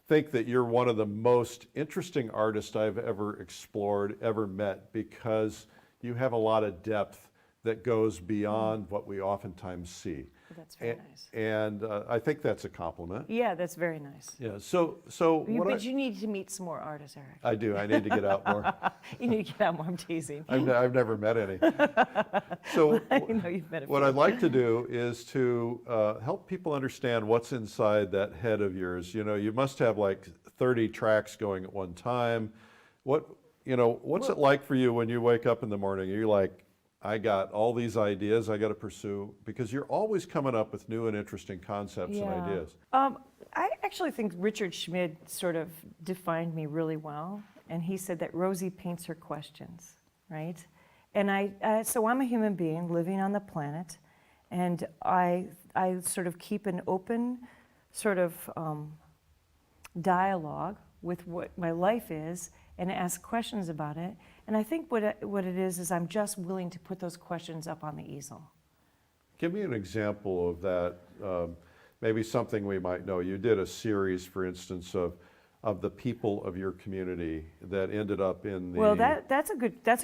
think that you're one of the most interesting artists I've ever explored, ever met, because you have a lot of depth that goes beyond what we oftentimes see.
Well, that's very nice.
And I think that's a compliment.
Yeah, that's very nice.
Yeah. So
But you need to meet some more artists, Eric.
I do. I need to get out more.
You need to get out more. I'm teasing.
I've never met any. So
I know you've met a
what
few.
I'd like to do is to help people understand what's inside that head of yours. You know, you must have like 30 tracks going at one time. What's it like for you when you wake up in the morning? Are you like, I got all these ideas I got to pursue? Because you're always coming up with new and interesting concepts and ideas.
I actually think Richard Schmid sort of defined me really well, and he said that Rosie paints her questions, right? And so I'm a human being living on the planet, and I sort of keep an open sort of dialogue with what my life is and ask questions about it. And I think what it is I'm just willing to put those questions up on the easel.
Give me an example of that, maybe something we might know. You did a series, for instance, of the people of your community that ended up in the...
Well, that's a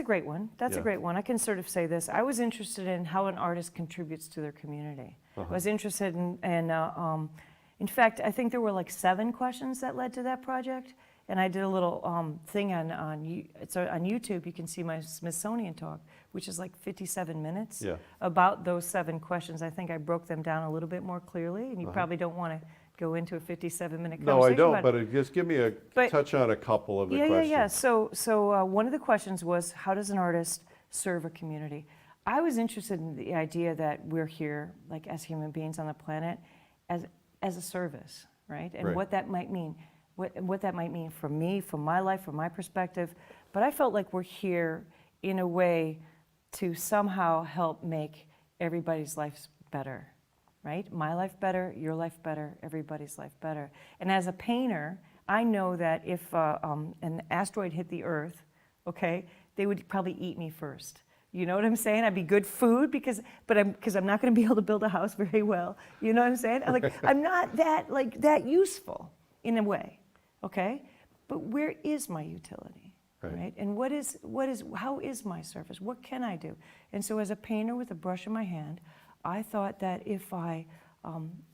great one. That's
Yeah.
a great one. I can sort of say this. I was interested in how an artist contributes to their community. I was interested in fact, I think there were like 7 questions that led to that project. And I did a little thing on YouTube. You can see my Smithsonian talk, which is like 57 minutes about those 7 questions. I think I broke them down a little bit more clearly, and you probably don't want to go into a 57-minute conversation.
No, I don't, but just give me a touch on a couple of the questions.
Yeah. So one of the questions was, how does an artist serve a community? I was interested in the idea that we're here, like as human beings on the planet, as a service, right? And what that might mean. What that might mean for me, for my life, from my perspective. But I felt like we're here in a way to somehow help make everybody's life better, right? My life better, your life better, everybody's life better. And as a painter, I know that if an asteroid hit the Earth, okay, they would probably eat me first. You know what I'm saying? I'd be good food because I'm not going to be able to build a house very well. You know what I'm saying? I'm not that useful in a way. Okay, but where is my utility, right? And how is my service? What can I do? And so as a painter with a brush in my hand, I thought that if and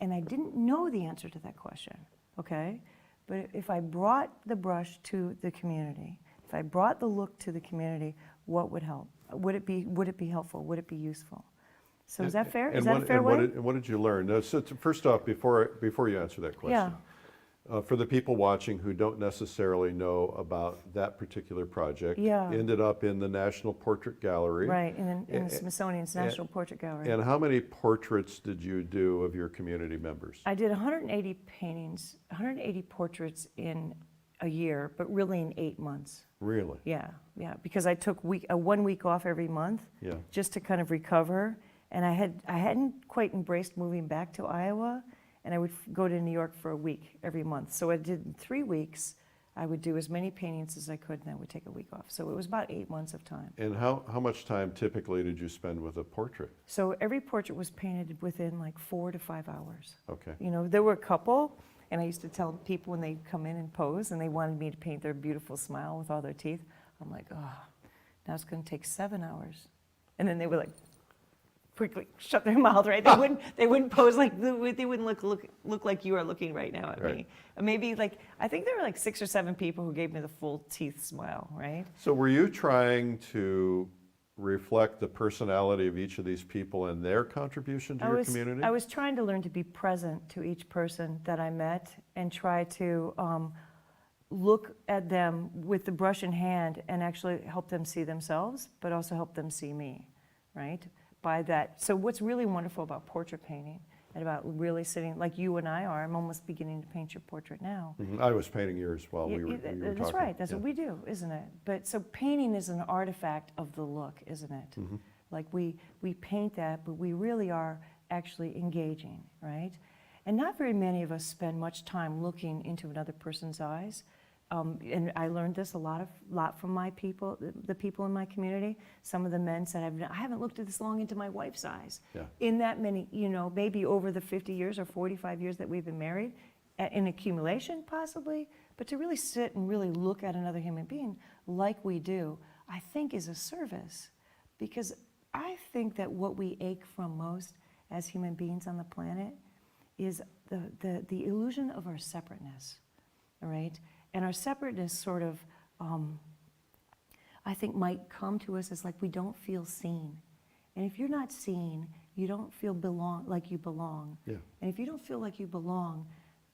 I didn't know the answer to that question, okay? But if I brought the brush to the community, if I brought the look to the community, what would help? Would it be helpful? Would it be useful? So is that fair? Is that a fair way?
What did you learn? So first off, before you answer that question, for the people watching who don't necessarily know about that particular project, ended up in the National Portrait Gallery.
Right, in the Smithsonian's National Portrait Gallery.
And how many portraits did you do of your community members?
I did 180 paintings, 180 portraits in a year, but really in 8 months.
Really?
Yeah, because I took 1 week off every month just to kind of recover. And I hadn't quite embraced moving back to Iowa, and I would go to New York for a week every month. So I did in 3 weeks. I would do as many paintings as I could, and I would take a week off. So it was about 8 months of time.
And how much time typically did you spend with a portrait?
So every portrait was painted within like 4 to 5 hours.
Okay.
You know, there were a couple, and I used to tell people when they come in and pose, and they wanted me to paint their beautiful smile with all their teeth. I'm like, oh, now it's going to take 7 hours. And then they would like quickly shut their mouth, right? They wouldn't pose like, they wouldn't look like you are looking right now at me. Maybe like, I think there were like 6 or 7 people who gave me the full teeth smile, right?
So were you trying to reflect the personality of each of these people and their contribution to your community?
I was trying to learn to be present to each person that I met and try to look at them with the brush in hand and actually help them see themselves, but also help them see me, right? by that. So what's really wonderful about portrait painting and about really sitting, like you and I are, I'm almost beginning to paint your portrait now.
I was painting yours while we were
That's
talking.
right, that's what we do, isn't it? But so painting is an artifact of the look, isn't it? Like we paint that, but we really are actually engaging, right? And not very many of us spend much time looking into another person's eyes. And I learned this a lot from my people, the people in my community. Some of the men said, I haven't looked at this long into my wife's eyes.
Yeah.
In that many, maybe over the 50 years or 45 years that we've been married, in accumulation possibly, but to really sit and really look at another human being like we do, I think is a service. Because I think that what we ache from most as human beings on the planet is the illusion of our separateness, all right? And our separateness sort of, I think, might come to us as like we don't feel seen. And if you're not seen, you don't feel like you belong.
Yeah.
And if you don't feel like you belong,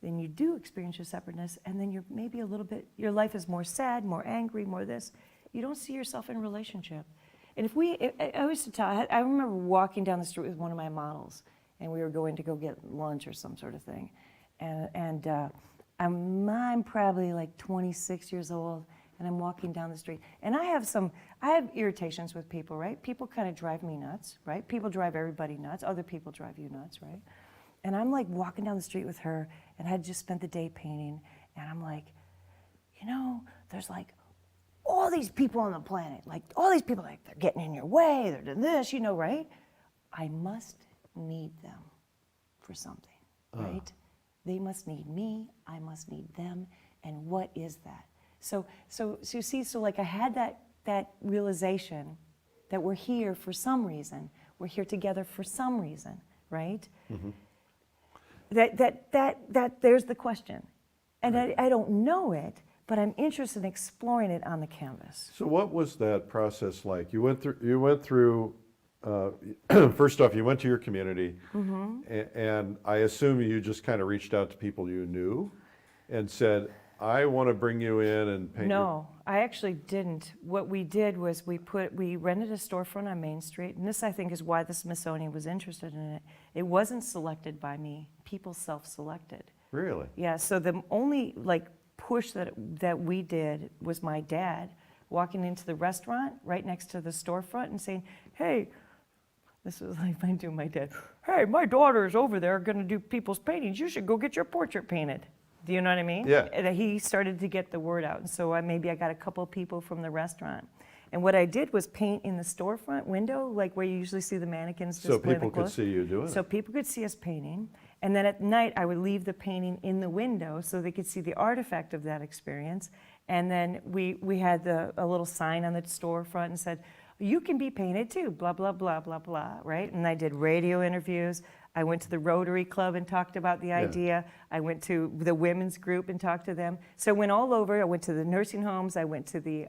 then you do experience your separateness, and then you're maybe a little bit, your life is more sad, more angry, more this. You don't see yourself in a relationship. And I used to tell, I remember walking down the street with one of my models, and we were going to go get lunch or some sort of thing. And I'm probably like 26 years old, and I'm walking down the street. And I have irritations with people, right? People kind of drive me nuts, right? People drive everybody nuts. Other people drive you nuts, right? And I'm like walking down the street with her, and I had just spent the day painting, and I'm like, there's like all these people on the planet, like all these people, like they're getting in your way, they're doing this, right? I must need them for something, right? They must need me, I must need them, and what is that? So you see, like I had that realization that we're here for some reason, we're here together for some reason, right? That there's the question. And
right.
I don't know it, but I'm interested in exploring it on the canvas.
So what was that process like? You went through first off, you went to your community, and I assume you just kind of reached out to people you knew and said, I want to bring you in and paint.
No, I actually didn't. What we did was we rented a storefront on Main Street, and this I think is why the Smithsonian was interested in it. It wasn't selected by me. People self-selected.
Really?
Yeah, so the only push that we did was my dad walking into the restaurant right next to the storefront and saying, hey, this was like I do my dad, hey, my daughter's over there going to do people's paintings. You should go get your portrait painted. Do you know what I mean?
Yeah.
And he started to get the word out. And so maybe I got a couple of people from the restaurant. And what I did was paint in the storefront window, like where you usually see the mannequins displaying the clothes.
So people could see you doing it.
So people could see us painting. And then at night, I would leave the painting in the window so they could see the artifact of that experience. And then we had a little sign on the storefront and said, you can be painted too, blah, blah, blah, blah, blah, right? And I did radio interviews. I went to the Rotary Club and talked about the idea. I went to the women's group and talked to them. So I went all over. I went to the nursing homes. I went to the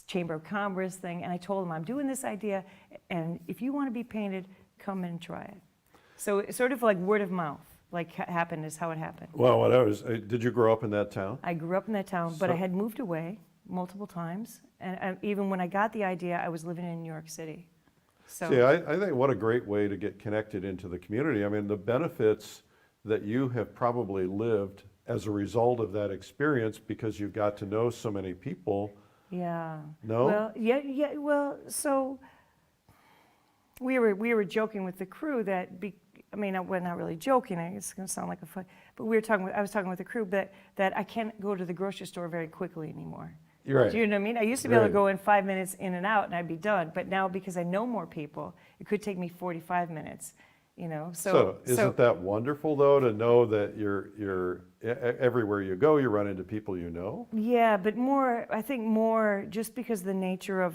Chamber of Commerce thing. And I told them, I'm doing this idea. And if you want to be painted, come and try it. So it's sort of like word of mouth, happened is how it happened.
Well, did you grow up in that town?
I grew up in that town, but I had moved away multiple times. And even when I got the idea, I was living in New York City. So,
see, I think what a great way to get connected into the community. I mean, the benefits that you have probably lived as a result of that experience because you got to know so many people.
Yeah.
No?
Well, yeah. Well, so we were joking with the crew that, we're not really joking. It's going to sound like a fun, but I was talking with the crew that I can't go to the grocery store very quickly anymore.
Right.
Do you know what I mean? I used to be able to go in 5 minutes in and out and I'd be done. But now because I know more people, it could take me 45 minminutes, So
isn't that wonderful though to know that you're everywhere you go, you run into people you know?
Yeah, but I think more just because the nature of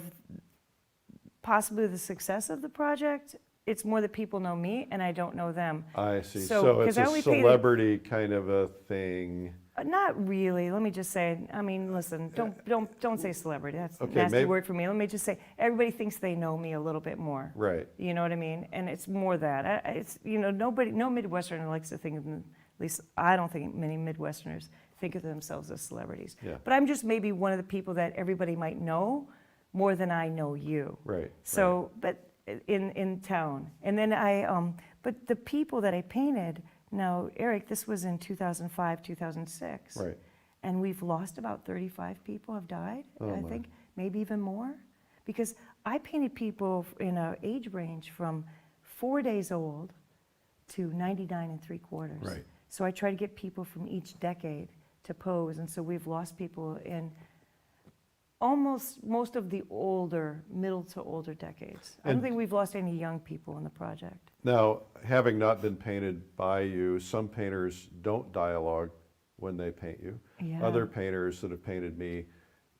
possibly the success of the project, it's more that people know me and I don't know them.
I see. So it's a celebrity kind of a thing.
Not really. Let me just say. Listen. Don't say celebrity. That's a nasty word for me. Let me just say everybody thinks they know me a little bit more.
Right.
You know what I mean? And it's more that. It's no Midwesterner likes to think of them. At least I don't think many Midwesterners think of themselves as celebrities.
Yeah.
But I'm just maybe one of the people that everybody might know more than I know you.
Right.
So, but in town. And then but the people that I painted, now, Eric, this was in 2005, 2006.
Right.
And we've lost about 35 people have died, I think, maybe even more. Because I painted people in an age range from 4 days old to 99 3/4.
Right.
So I try to get people from each decade to pose. And so we've lost people in almost most of the older, middle to older decades. I don't think we've lost any young people in the project.
Now, having not been painted by you, some painters don't dialogue when they paint you.
Yeah.
Other painters that have painted me,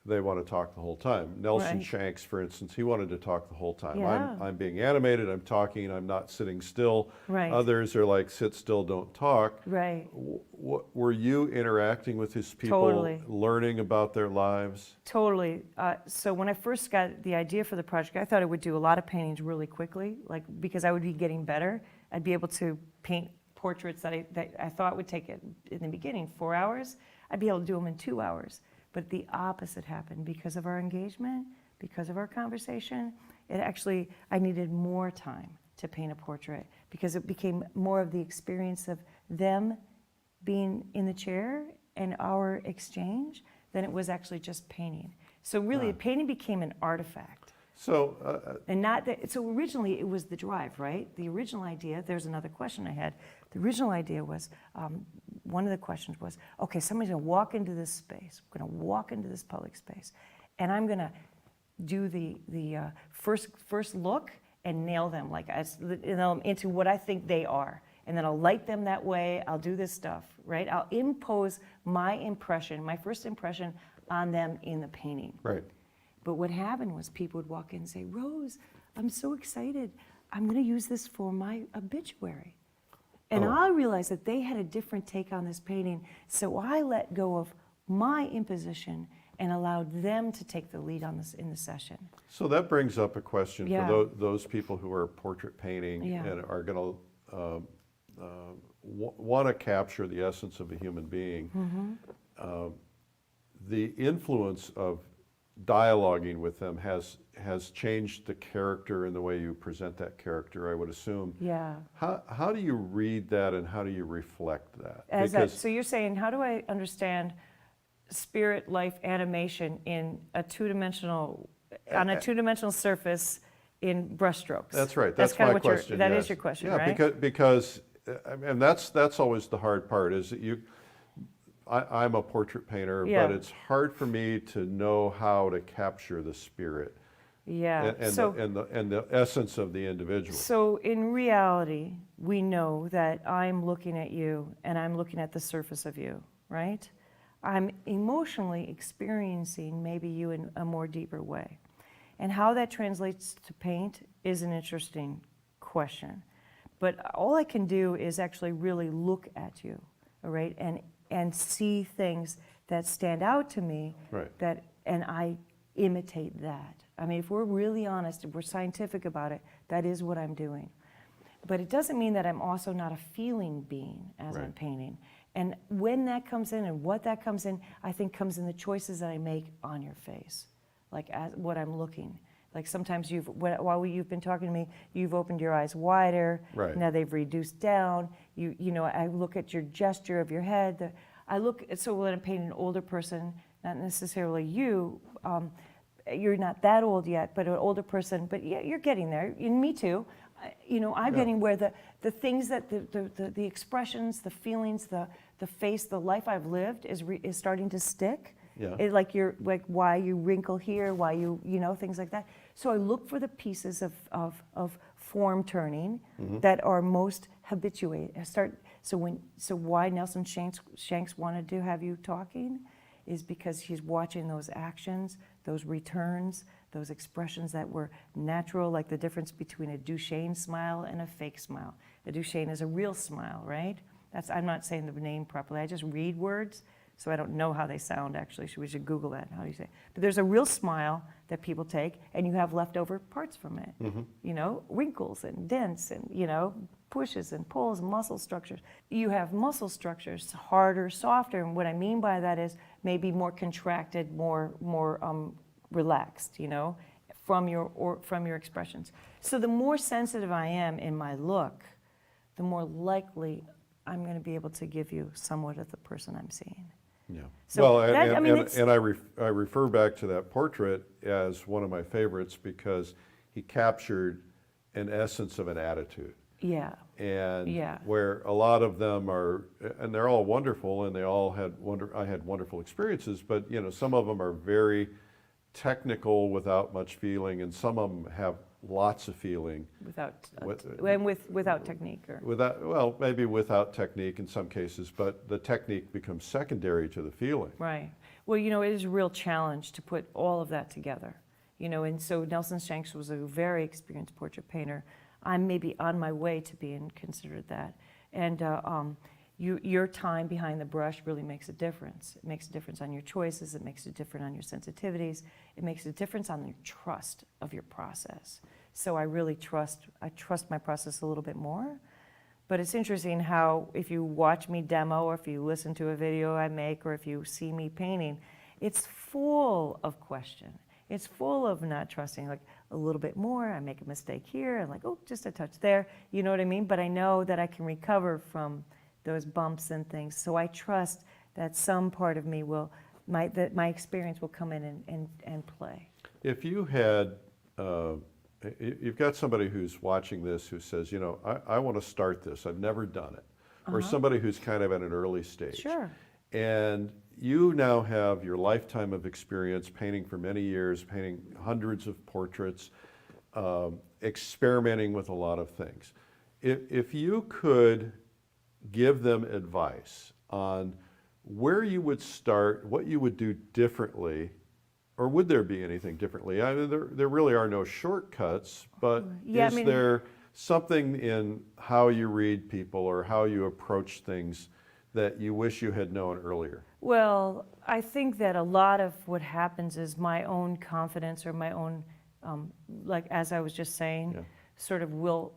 they want to talk the whole time. Nelson
Right.
Shanks, for instance, he wanted to talk the whole time.
Yeah.
I'm being animated, I'm talking, I'm not sitting still.
Right.
Others are like, sit still, don't talk.
Right.
Were you interacting with these people,
Totally.
learning about their lives?
Totally. So when I first got the idea for the project, I thought I would do a lot of paintings really quickly, like because I would be getting better. I'd be able to paint portraits that I thought would take, in the beginning, 4 hours. I'd be able to do them in 2 hours. But the opposite happened because of our engagement, because of our conversation. I needed more time to paint a portrait because it became more of the experience of them being in the chair and our exchange than it was actually just painting. So really, painting became an artifact.
So,
And not that, so originally it was the drive, right? The original idea, there's another question I had. The original idea was, one of the questions was, okay, somebody's gonna walk into this space, we're gonna walk into this public space, and I'm gonna do the first look and nail them, into what I think they are. And then I'll light them that way, I'll do this stuff, right? I'll impose my impression, my first impression on them in the painting.
right.
But what happened was people would walk in and say, Rose, I'm so excited. I'm going to use this for my obituary. And I realized that they had a different take on this painting. So I let go of my imposition and allowed them to take the lead on this in the session.
So that brings up a question
Yeah.
for those people who are portrait painting
Yeah.
and are going to want to capture the essence of a human being.
Mm-hmm.
The influence of dialoguing with them has changed the character and the way you present that character, I would assume.
Yeah.
How do you read that and how do you reflect that?
So you're saying, how do I understand spirit, life, animation in a two-dimensional, on a two-dimensional surface in brushstrokes?
That's right.
That's
That's
kind
my
of what
question.
That
yes.
is your question,
yeah,
right?
because and that's always the hard part is that I'm a portrait painter,
Yeah.
but it's hard for me to know how to capture the spirit
Yeah.
and the essence of the individual.
So in reality, we know that I'm looking at you and I'm looking at the surface of you, right? I'm emotionally experiencing maybe you in a more deeper way. And how that translates to paint is an interesting question. But all I can do is actually really look at you, all right? And see things that stand out to me,
Right.
and I imitate that. I mean, if we're really honest, if we're scientific about it, that is what I'm doing. But it doesn't mean that I'm also not a feeling being as I'm
Right.
painting. And when that comes in and what that comes in, I think comes in the choices that I make on your face, like as what I'm looking. Like sometimes while you've been talking to me, you've opened your eyes wider.
Right.
Now they've reduced down. You know, I look at your gesture of your head. So when I'm painting an older person, not necessarily you, you're not that old yet, but an older person, but yeah, you're getting there. And me too. I'm getting where the things that the expressions, the feelings, the face, the life I've lived is starting to stick.
Yeah.
Like why you wrinkle here, why things like that. So I look for the pieces of form turning that are most habituated. So why Nelson Shanks wanted to have you talking is because he's watching those actions, those returns, those expressions that were natural, like the difference between a Duchenne smile and a fake smile. A Duchenne is a real smile, right? I'm not saying the name properly. I just read words. So I don't know how they sound, actually. We should Google that. How do you say it? But there's a real smile that people take, and you have leftover parts from it. Wrinkles and dents and, pushes and pulls, muscle structures. You have muscle structures, harder, softer, and what I mean by that is maybe more contracted, more relaxed, from your expressions. So the more sensitive I am in my look, the more likely I'm going to be able to give you somewhat of the person I'm seeing.
Yeah.
So
well,
that- I mean, it's-
I refer back to that portrait as one of my favorites because he captured an essence of an attitude.
Yeah.
And
Yeah.
where a lot of them are, and they're all wonderful, and they all had I had wonderful experiences, but you know, some of them are very technical without much feeling, and some of them have lots of feeling.
Without technique, or
Well, maybe without technique in some cases, but the technique becomes secondary to the feeling.
right. Well, you know, it is a real challenge to put all of that together. You know, and so Nelson Shanks was a very experienced portrait painter. I'm maybe on my way to being considered that. And your time behind the brush really makes a difference. It makes a difference on your choices. It makes a difference on your sensitivities. It makes a difference on your trust of your process. So I really trust my process a little bit more. But it's interesting how if you watch me demo, or if you listen to a video I make, or if you see me painting, it's full of question. It's full of not trusting, like a little bit more, I make a mistake here, and like, oh, just a touch there, you know what I mean? But I know that I can recover from those bumps and things, so I trust that some part of me will, that my experience will come in and play.
If you had, you've got somebody who's watching this who says, you know, I want to start this, I've never done it, or somebody who's kind of at an early stage.
Sure.
And you now have your lifetime of experience painting for many years, painting hundreds of portraits, experimenting with a lot of things. If you could give them advice on where you would start, what you would do differently, or would there be anything differently? I mean, there really are no shortcuts, but
Yeah,
is there something in how you read people or how you approach things that you wish you had known earlier?
Well, I think that a lot of what happens is my own confidence, or my own, like as I was just saying, sort of will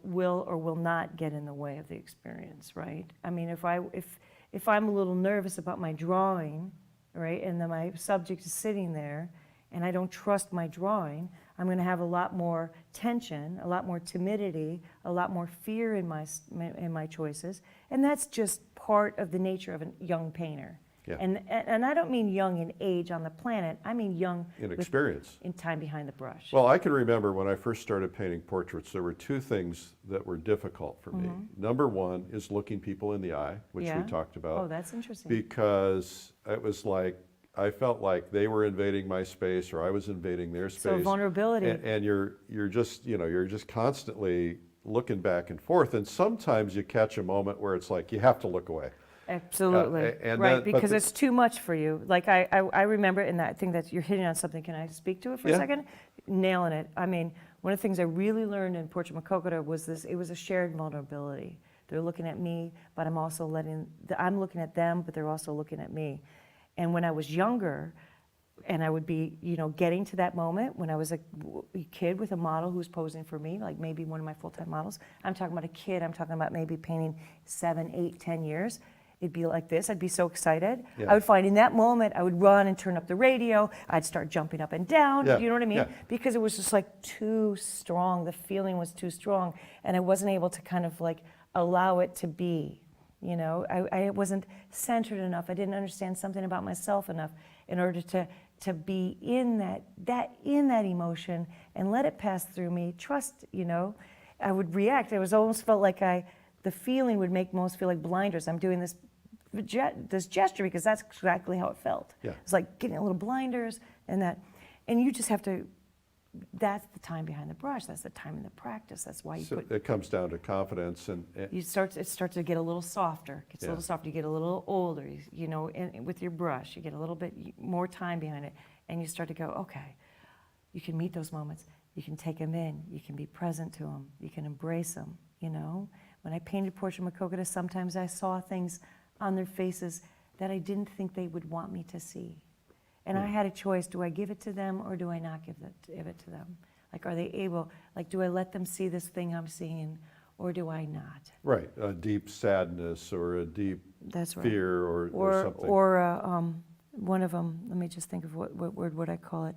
or will not get in the way of the experience, right? I mean, if I'm a little nervous about my drawing, right, and then my subject is sitting there, and I don't trust my drawing, I'm going to have a lot more tension, a lot more timidity, a lot more fear in my choices, and that's just part of the nature of a young painter.
Yeah.
And I don't mean young in age on the planet, I mean young
In experience.
in time behind the brush.
Well, I can remember when I first started painting portraits, there were two things that were difficult for me. Number one is looking people in the eye, which we talked about.
Oh, that's interesting.
Because it was like, I felt like they were invading my space or I was invading their space.
So vulnerability.
And you're just, you know, you're just constantly looking back and forth. And sometimes you catch a moment where it's like, you have to look away.
Absolutely, right, because it's too much for you. Like I remember, and I think that you're hitting on something. Can I speak to it for a second? Nailing it. I mean, one of the things I really learned in Portrait Makokoda was this, it was a shared vulnerability. They're looking at me, but I'm also I'm looking at them, but they're also looking at me. And when I was younger, and I would be, you know, getting to that moment when I was a kid with a model who was posing for me, like maybe one of my full-time models. I'm talking about a kid, I'm talking about maybe painting 7, 8, 10 years. It'd be like this, I'd be so excited. I would find in that moment, I would run and turn up the radio, I'd start jumping up and down, you know what I mean? Because it was just like too strong, the feeling was too strong, and I wasn't able to kind of like allow it to be, you know? I wasn't centered enough, I didn't understand something about myself enough in order to be in that emotion and let it pass through me, trust, you know? I would react, it was almost felt like the feeling would make most feel like blinders. I'm doing this gesture because that's exactly how it felt. It's like getting a little blinders and you just have to, that's the time behind the brush, that's the time in the practice, that's why you
it comes down to confidence and
it starts to get a little softer, gets a little softer, you get a little older, you know, and with your brush, you get a little bit more time behind it, and you start to go, okay, you can meet those moments, you can take them in, you can be present to them, you can embrace them, you know? When I painted Portrait Makokoda, sometimes I saw things on their faces that I didn't think they would want me to see. And I had a choice, do I give it to them or do I not give it to them? Like, are they able, like, do I let them see this thing I'm seeing or do I not?
Right, a deep sadness or a deep fear or something.
Or one of them, let me just think of what word would I call it?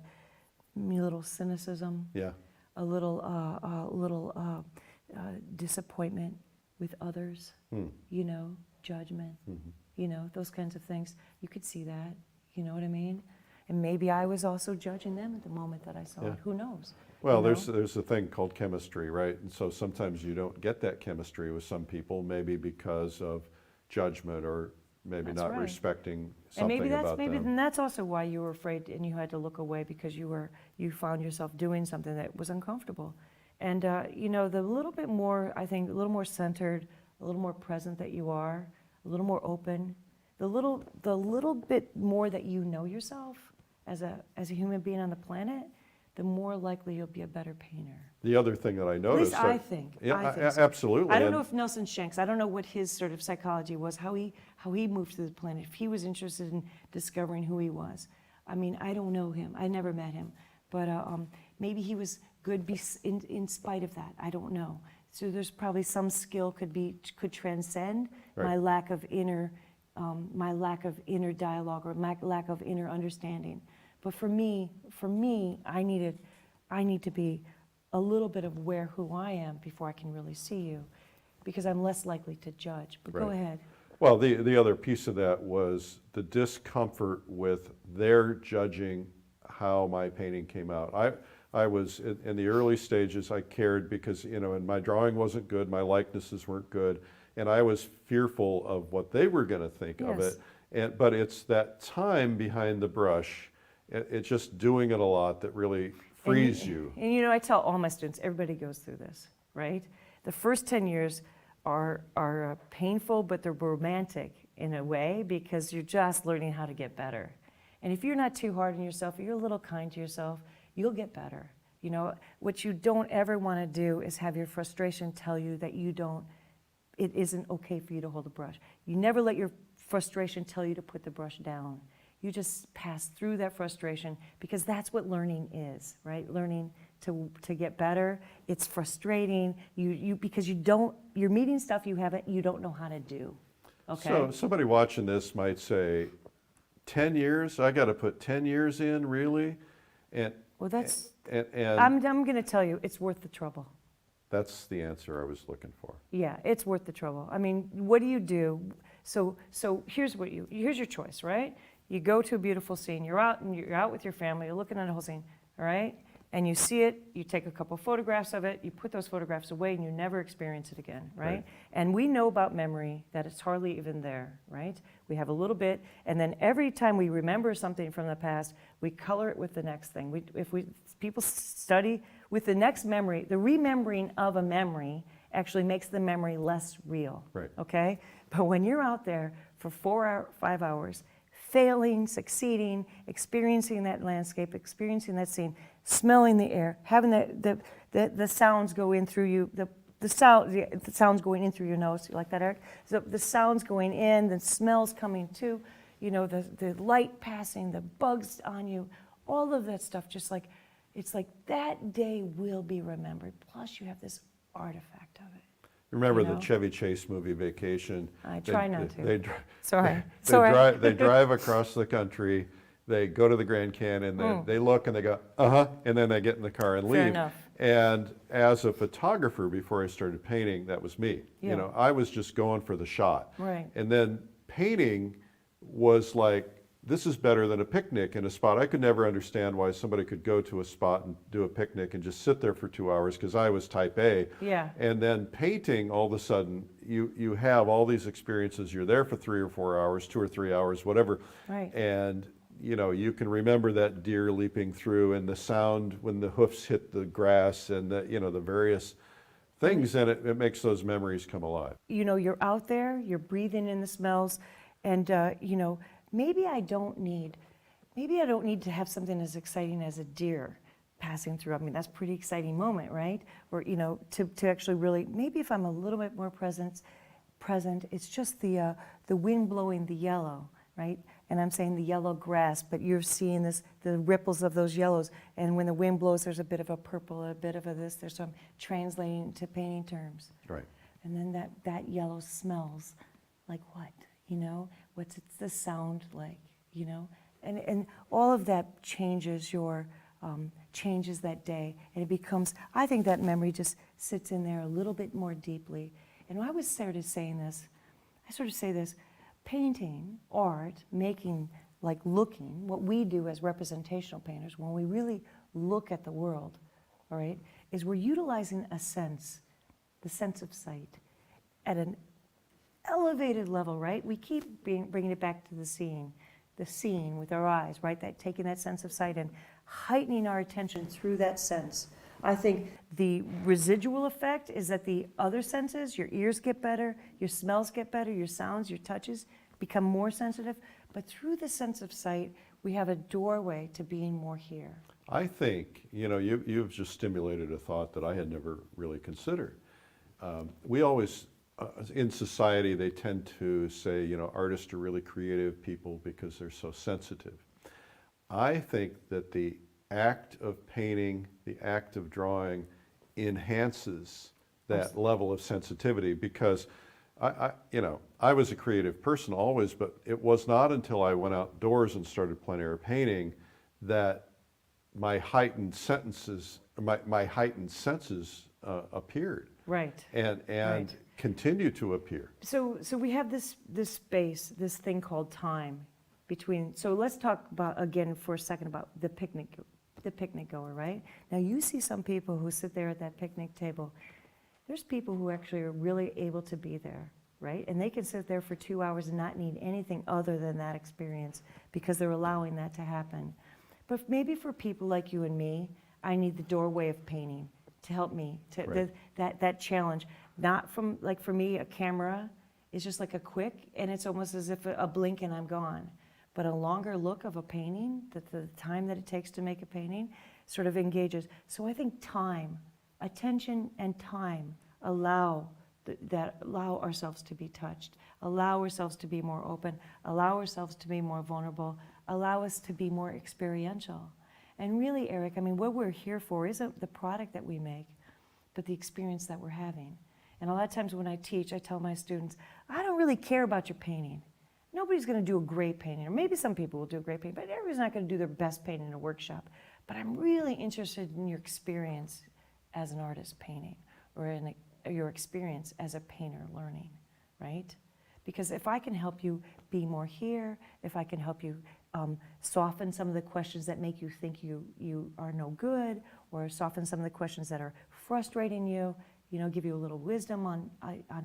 little cynicism,
Yeah.
a little disappointment with others, you know, judgment, you know, those kinds of things. You could see that, you know what I mean? And maybe I was also judging them at the moment that I saw it. Who knows?
Well,
you know?
there's a thing called chemistry, right? And so sometimes you don't get that chemistry with some people, maybe because of judgment or maybe
That's
not
right.
respecting
And
something
maybe that's
about them.
then that's also why you were afraid and you had to look away, because you found yourself doing something that was uncomfortable. And you know, the little bit more, I think, a little more centered, a little more present that you are, a little more open, the little bit more that you know yourself as a human being on the planet, the more likely you'll be a better painter.
The other thing that I
At
noticed.
least I think.
Yeah,
I think so.
absolutely.
I don't
and-
know if Nelson Shanks, I don't know what his sort of psychology was, how he moved through the planet, if he was interested in discovering who he was. I mean, I don't know him. I never met him. But maybe he was good in spite of that. I don't know. So there's probably some skill could transcend
Right.
my lack of inner dialogue or my lack of inner understanding. But for me, I need to be a little bit of who I am before I can really see you, because I'm less likely to judge. But go
Right.
ahead.
Well, the other piece of that was the discomfort with their judging how my painting came out. I was, in the early stages, I cared because, you know, and my drawing wasn't good, my likenesses weren't good, and I was fearful of what they were going to think of
Yes.
it. But it's that time behind the brush, it's just doing it a lot that really frees you.
And you know, I tell all my students, everybody goes through this, right? The first 10 years are painful, but they're romantic in a way, because you're just learning how to get better. And if you're not too hard on yourself, if you're a little kind to yourself, you'll get better. You know, what you don't ever want to do is have your frustration tell you that it isn't okay for you to hold a brush. You never let your frustration tell you to put the brush down. You just pass through that frustration, because that's what learning is, right? Learning to get better. It's frustrating. Because you're meeting stuff you don't know how to do. Okay.
So somebody watching this might say, 10 years? I got to put 10 years in, really? And
Well, that's.
and
I'm going to tell you, it's worth the trouble.
that's the answer I was looking for.
Yeah, it's worth the trouble. I mean, what do you do? So here's your choice, right? You go to a beautiful scene. You're out with your family. You're looking at a whole scene, all right? And you see it. You take a couple photographs of it. You put those photographs away, and you never experience it again, right? And we know about memory that it's hardly even there, right? We have a little bit, and then every time we remember something from the past, we color it with the next thing. People study with the next memory, the remembering of a memory actually makes the memory less real,
Right.
okay? But when you're out there for 5 hours, failing, succeeding, experiencing that landscape, experiencing that scene, smelling the air, having the sounds go in through you, the sounds going in through your nose. You like that, Eric? So the sounds going in, the smells coming too, you know, the light passing, the bugs on you, all of that stuff, just like, it's like that day will be remembered. Plus you have this artifact of it.
Remember
You know?
the Chevy Chase movie Vacation?
I try not to.
Sorry.
Sorry.
They drive across the country. They go to the Grand Canyon. They look and they go, and then they get in the car and leave.
Fair enough.
And as a photographer, before I started painting, that was me.
Yeah.
You know, I was just going for the shot.
Right.
And then painting was like, this is better than a picnic in a spot. I could never understand why somebody could go to a spot and do a picnic and just sit there for 2 hours, because I was type A.
Yeah.
And then painting, all of a sudden, you have all these experiences. You're there for 3 or 4 hours, 2 or 3 hours, whatever.
Right.
And you know, you can remember that deer leaping through and the sound when the hoofs hit the grass and the, you know, the various things, and it makes those memories come alive.
You know, you're out there, you're breathing in the smells, and you know, maybe I don't need to have something as exciting as a deer passing through. I mean, that's a pretty exciting moment, right? Or, you know, to actually really, maybe if I'm a little bit more present, it's just the wind blowing the yellow, right? And I'm saying the yellow grass, but you're seeing the ripples of those yellows. And when the wind blows, there's a bit of a purple, a bit of a this. There's some translating to painting terms.
Right.
And then that yellow smells like what? You know, what's the sound like? You know, and all of that changes your changes that day, and it becomes, I think that memory just sits in there a little bit more deeply. And when I was started saying this, I sort of say this, painting, art, making, like looking, what we do as representational painters, when we really look at the world, all right, is we're utilizing a sense, the sense of sight, at an elevated level, right? We keep bringing it back to the scene with our eyes, right? That taking that sense of sight and heightening our attention through that sense. I think the residual effect is that the other senses, your ears get better, your smells get better, your sounds, your touches become more sensitive. But through the sense of sight, we have a doorway to being more here.
I think, you've just stimulated a thought that I had never really considered. We always, in society, they tend to say, artists are really creative people because they're so sensitive. I think that the act of painting, the act of drawing enhances that level of sensitivity, because I was a creative person always, but it was not until I went outdoors and started plein air painting that my heightened senses appeared.
Right.
And
right.
continue to appear.
So we have this space, this thing called time between. So let's talk about again for a second about the picnic goer, right? Now you see some people who sit there at that picnic table. There's people who actually are really able to be there, right? And they can sit there for 2 hours and not need anything other than that experience because they're allowing that to happen. But maybe for people like you and me, I need the doorway of painting to help me, to that challenge. Not from, like for me, a camera is just like a quick, and it's almost as if a blink and I'm gone. But a longer look of a painting, that the time that it takes to make a painting sort of engages. So I think time, attention and time allow ourselves to be touched, allow ourselves to be more open, allow ourselves to be more vulnerable, allow us to be more experiential. And really, Eric, I mean, what we're here for isn't the product that we make, but the experience that we're having. And a lot of times when I teach, I tell my students, I don't really care about your painting. Nobody's going to do a great painting, or maybe some people will do a great painting, but everybody's not going to do their best painting in a workshop. But I'm really interested in your experience as an artist painting, or in your experience as a painter learning, right? Because if I can help you be more here, if I can help you soften some of the questions that make you think you are no good, or soften some of the questions that are frustrating you, give you a little wisdom on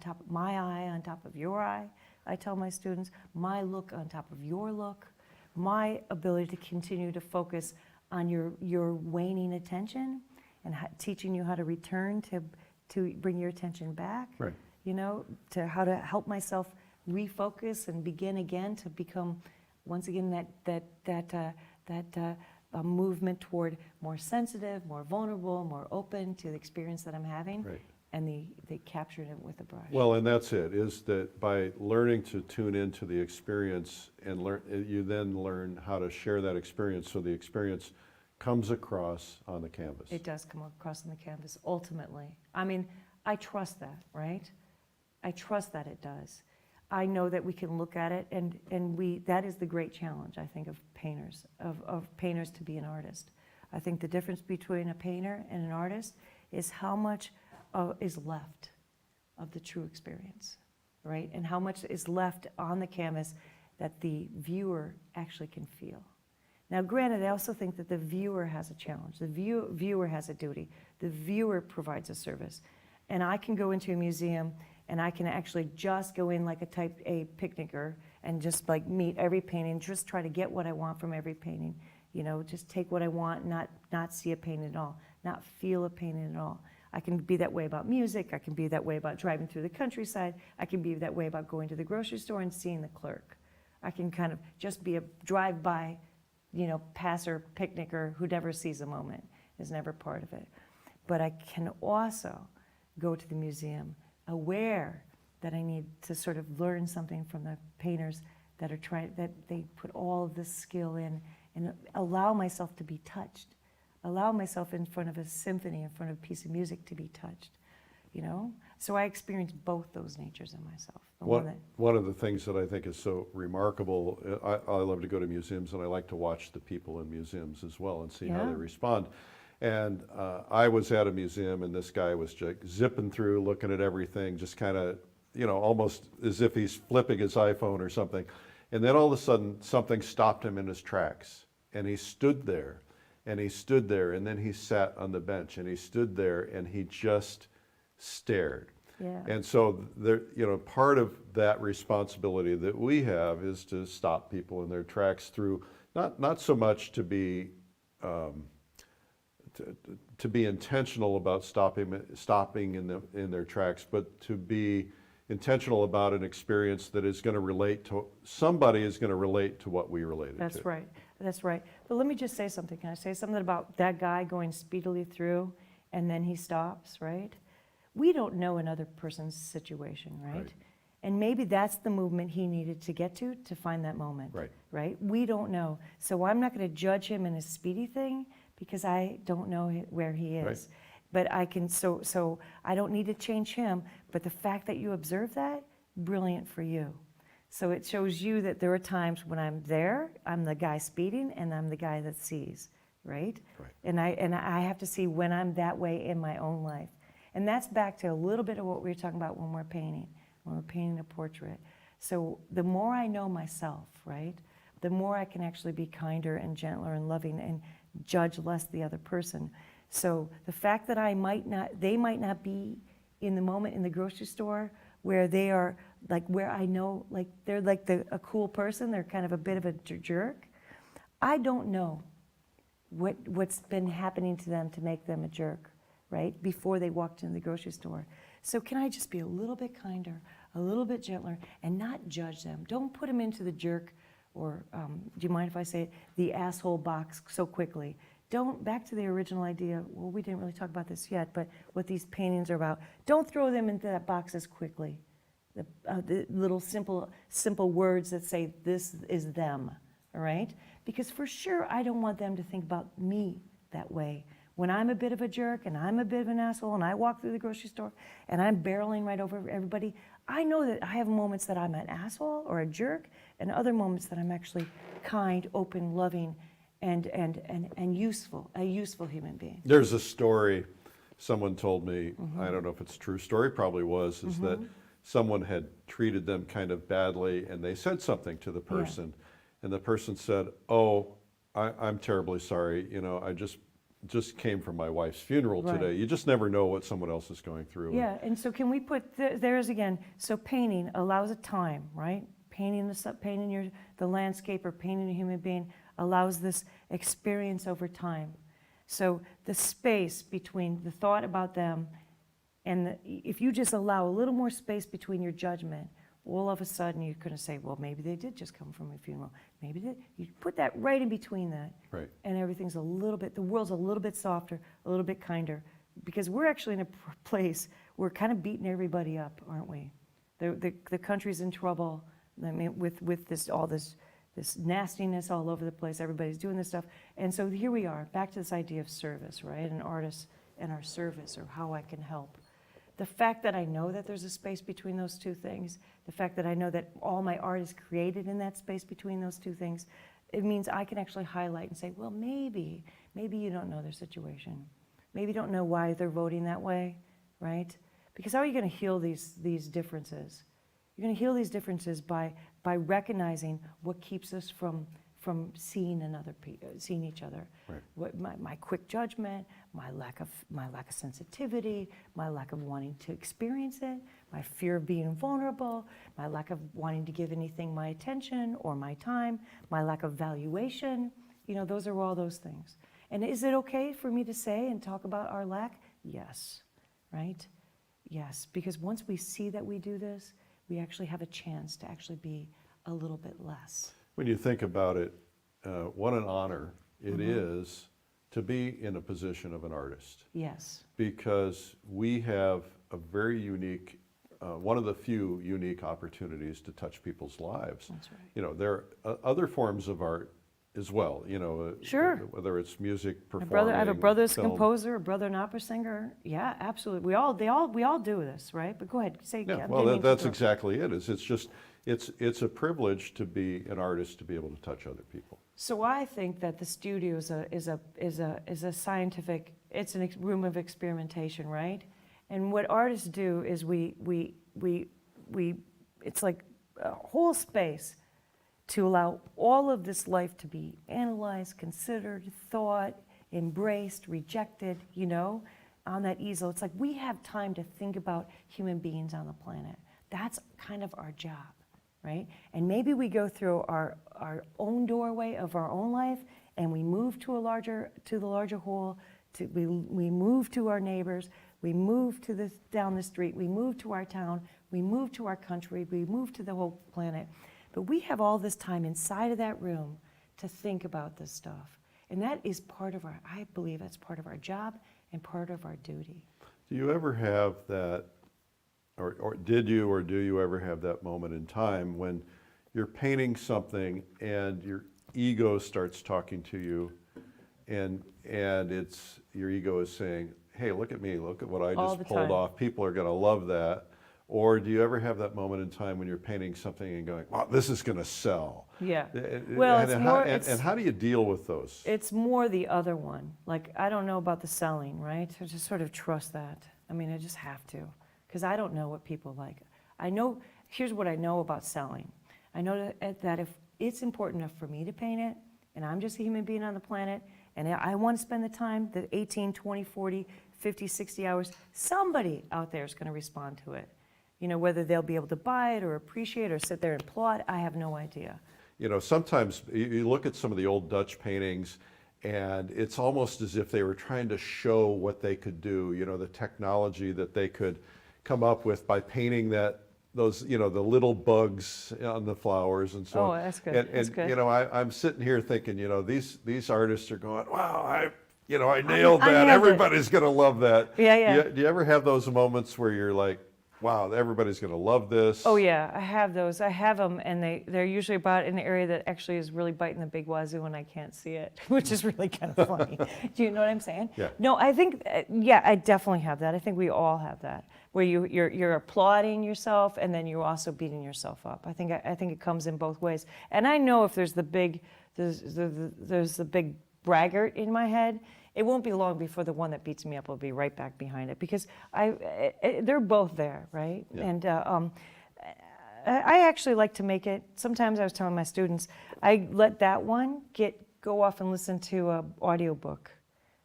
top of my eye, on top of your eye. I tell my students, my look on top of your look, my ability to continue to focus on your waning attention, and teaching you how to return to bring your attention back.
Right.
To how to help myself refocus and begin again to become once again that movement toward more sensitive, more vulnerable, more open to the experience that I'm having.
Right.
And they captured it with a brush.
Well, and that's it, is that by learning to tune into the experience and you then learn how to share that experience so the experience comes across on the canvas.
It does come across on the canvas, ultimately. I mean, I trust that, right? I trust that it does. I know that we can look at it, and that is the great challenge, I think, of painters, of painters to be an artist. I think the difference between a painter and an artist is how much is left of the true experience, right? And how much is left on the canvas that the viewer actually can feel. Now, granted, I also think that the viewer has a challenge. The viewer has a duty. The viewer provides a service. And I can go into a museum and I can actually just go in like a type A picnicker and just like meet every painting, just try to get what I want from every painting. Just take what I want, not see a painting at all, not feel a painting at all. I can be that way about music. I can be that way about driving through the countryside. I can be that way about going to the grocery store and seeing the clerk. I can kind of just be a drive-by, passer, picnicker who never sees a moment, is never part of it. But I can also go to the museum aware that I need to sort of learn something from the painters that they put all of this skill in, and allow myself to be touched. Allow myself in front of a symphony, in front of a piece of music to be touched, So I experience both those natures in myself. The one that,
One of the things that I think is so remarkable, I love to go to museums, and I like to watch the people in museums as well and see how they respond. And I was at a museum, and this guy was just zipping through, looking at everything, just kind of, almost as if he's flipping his iPhone or something. And then all of a sudden, something stopped him in his tracks, and he stood there, and he stood there, and then he sat on the bench, and he stood there, and he just stared.
yeah.
And so there, part of that responsibility that we have is to stop people in their tracks through not so much to be to be intentional about stopping in their tracks, but to be intentional about an experience that is going to relate to somebody is going to relate to what we related to.
That's right. That's right. But let me just say something. Can I say something about that guy going speedily through and then he stops, right? We don't know another person's situation, right? And maybe that's the movement he needed to get to find that moment. Right? We don't know. So I'm not going to judge him in his speedy thing because I don't know where he is.
Right.
But I can, so I don't need to change him. But the fact that you observe that, brilliant for you. So it shows you that there are times when I'm there, I'm the guy speeding, and I'm the guy that sees, right? And I have to see when I'm that way in my own life. And that's back to a little bit of what we were talking about when we're painting a portrait. So the more I know myself, right, the more I can actually be kinder and gentler and loving and judge less the other person. So the fact that they might not be in the moment in the grocery store where they are like, where I know, like they're like a cool person, they're kind of a bit of a jerk. I don't know what's been happening to them to make them a jerk, right, before they walked into the grocery store. So can I just be a little bit kinder, a little bit gentler, and not judge them? Don't put them into the jerk, or do you mind if I say it, the asshole box so quickly. Don't, back to the original idea, well, we didn't really talk about this yet, but what these paintings are about. Don't throw them into that box as quickly. The little simple words that say, this is them, all right? Because for sure, I don't want them to think about me that way. When I'm a bit of a jerk and I'm a bit of an asshole and I walk through the grocery store and I'm barreling right over everybody, I know that I have moments that I'm an asshole or a jerk and other moments that I'm actually kind, open, loving, and useful, a useful human being.
There's a story someone told me, I don't know if it's a true story, probably was, is that someone had treated them kind of badly and they said something to the person and the person said, oh, I'm terribly sorry, I just came from my wife's funeral today. You just never know what someone else is going through.
Yeah, and so can we put, there's again, so painting allows a time, right? Painting the landscape or painting a human being allows this experience over time. So the space between the thought about them and if you just allow a little more space between your judgment, all of a sudden you're going to say, well, maybe they did just come from a funeral. Maybe you put that right in between that.
Right.
And everything's a little bit, the world's a little bit softer, a little bit kinder, because we're actually in a place where we're kind of beating everybody up, aren't we? The country's in trouble. I mean, with this nastiness all over the place. Everybody's doing this stuff. And so here we are, back to this idea of service, right? An artist and our service, or how I can help. The fact that I know that there's a space between those two things, the fact that I know that all my art is created in that space between those two things, it means I can actually highlight and say, well, maybe you don't know their situation. Maybe you don't know why they're voting that way, right? Because how are you going to heal these differences? You're going to heal these differences by recognizing what keeps us from seeing seeing each other.
Right.
What my quick judgment, my lack of sensitivity, my lack of wanting to experience it, my fear of being vulnerable, my lack of wanting to give anything my attention or my time, my lack of valuation. Those are all those things. And is it okay for me to say and talk about our lack? Yes, right? Yes, because once we see that we do this, we actually have a chance to actually be a little bit less.
When you think about it, what an honor it is to be in a position of an artist.
Yes.
Because we have a very unique, one of the few unique opportunities to touch people's lives.
That's right.
There are other forms of art as well, you know,
Sure.
whether it's music,
My
performing,
brother, I have a brother that's a
film.
composer, a brother an opera singer. Yeah, absolutely. We all do this, right? But go ahead, say.
Yeah,
I'm
well,
getting
that's
into-
exactly it. It's just, it's a privilege to be an artist, to be able to touch other people.
So I think that the studio is a scientific. It's a room of experimentation, right? And what artists do is we it's like a whole space to allow all of this life to be analyzed, considered, thought, embraced, rejected, you know, on that easel. It's like we have time to think about human beings on the planet. That's kind of our job, right? And maybe we go through our own doorway of our own life and we move to the larger whole, we move to our neighbors, we move to down the street, we move to our town, we move to our country, we move to the whole planet. But we have all this time inside of that room to think about this stuff. And that is part of I believe that's part of our job and part of our duty.
Do you ever have that, or did you or do you ever have that moment in time when you're painting something and your ego starts talking to you and your ego is saying, hey, look at me, look at what I just pulled off. People are gonna love that. Or do you ever have that moment in time when you're painting something and going, wow, this is gonna sell?
Yeah. Well,
and how do you deal with those?
It's more the other one. Like, I don't know about the selling, right? I just sort of trust that. I mean, I just have to, because I don't know what people like. I know, here's what I know about selling. I know that if it's important enough for me to paint it, and I'm just a human being on the planet, and I want to spend the time, the 18, 20, 40, 50, 60 hours, somebody out there is going to respond to it. You know, whether they'll be able to buy it or appreciate it or sit there and applaud, I have no idea.
You know, sometimes you look at some of the old Dutch paintings and it's almost as if they were trying to show what they could do, you know, the technology that they could come up with by painting those, you know, the little bugs on the flowers and so on.
Oh, that's good.
And,
that's good.
you know, I'm sitting here thinking, you know, these artists are going, wow, I nailed that. Everybody's going to love that.
Yeah.
Do you ever have those moments where you're like, wow, everybody's going to love this?
Oh yeah, I have those. I have them, and they're usually about in an area that actually is really biting the big wazoo, and I can't see it, which is really kind of funny. Do you know what I'm saying?
Yeah.
No, I think yeah, I definitely have that. I think we all have that, where you're applauding yourself, and then you're also beating yourself up. I think it comes in both ways. And I know if there's the big braggart in my head, it won't be long before the one that beats me up will be right back behind it, because they're both there, right?
Yeah.
And I actually like to make it. Sometimes I was telling my students, I let that one go off and listen to an audiobook,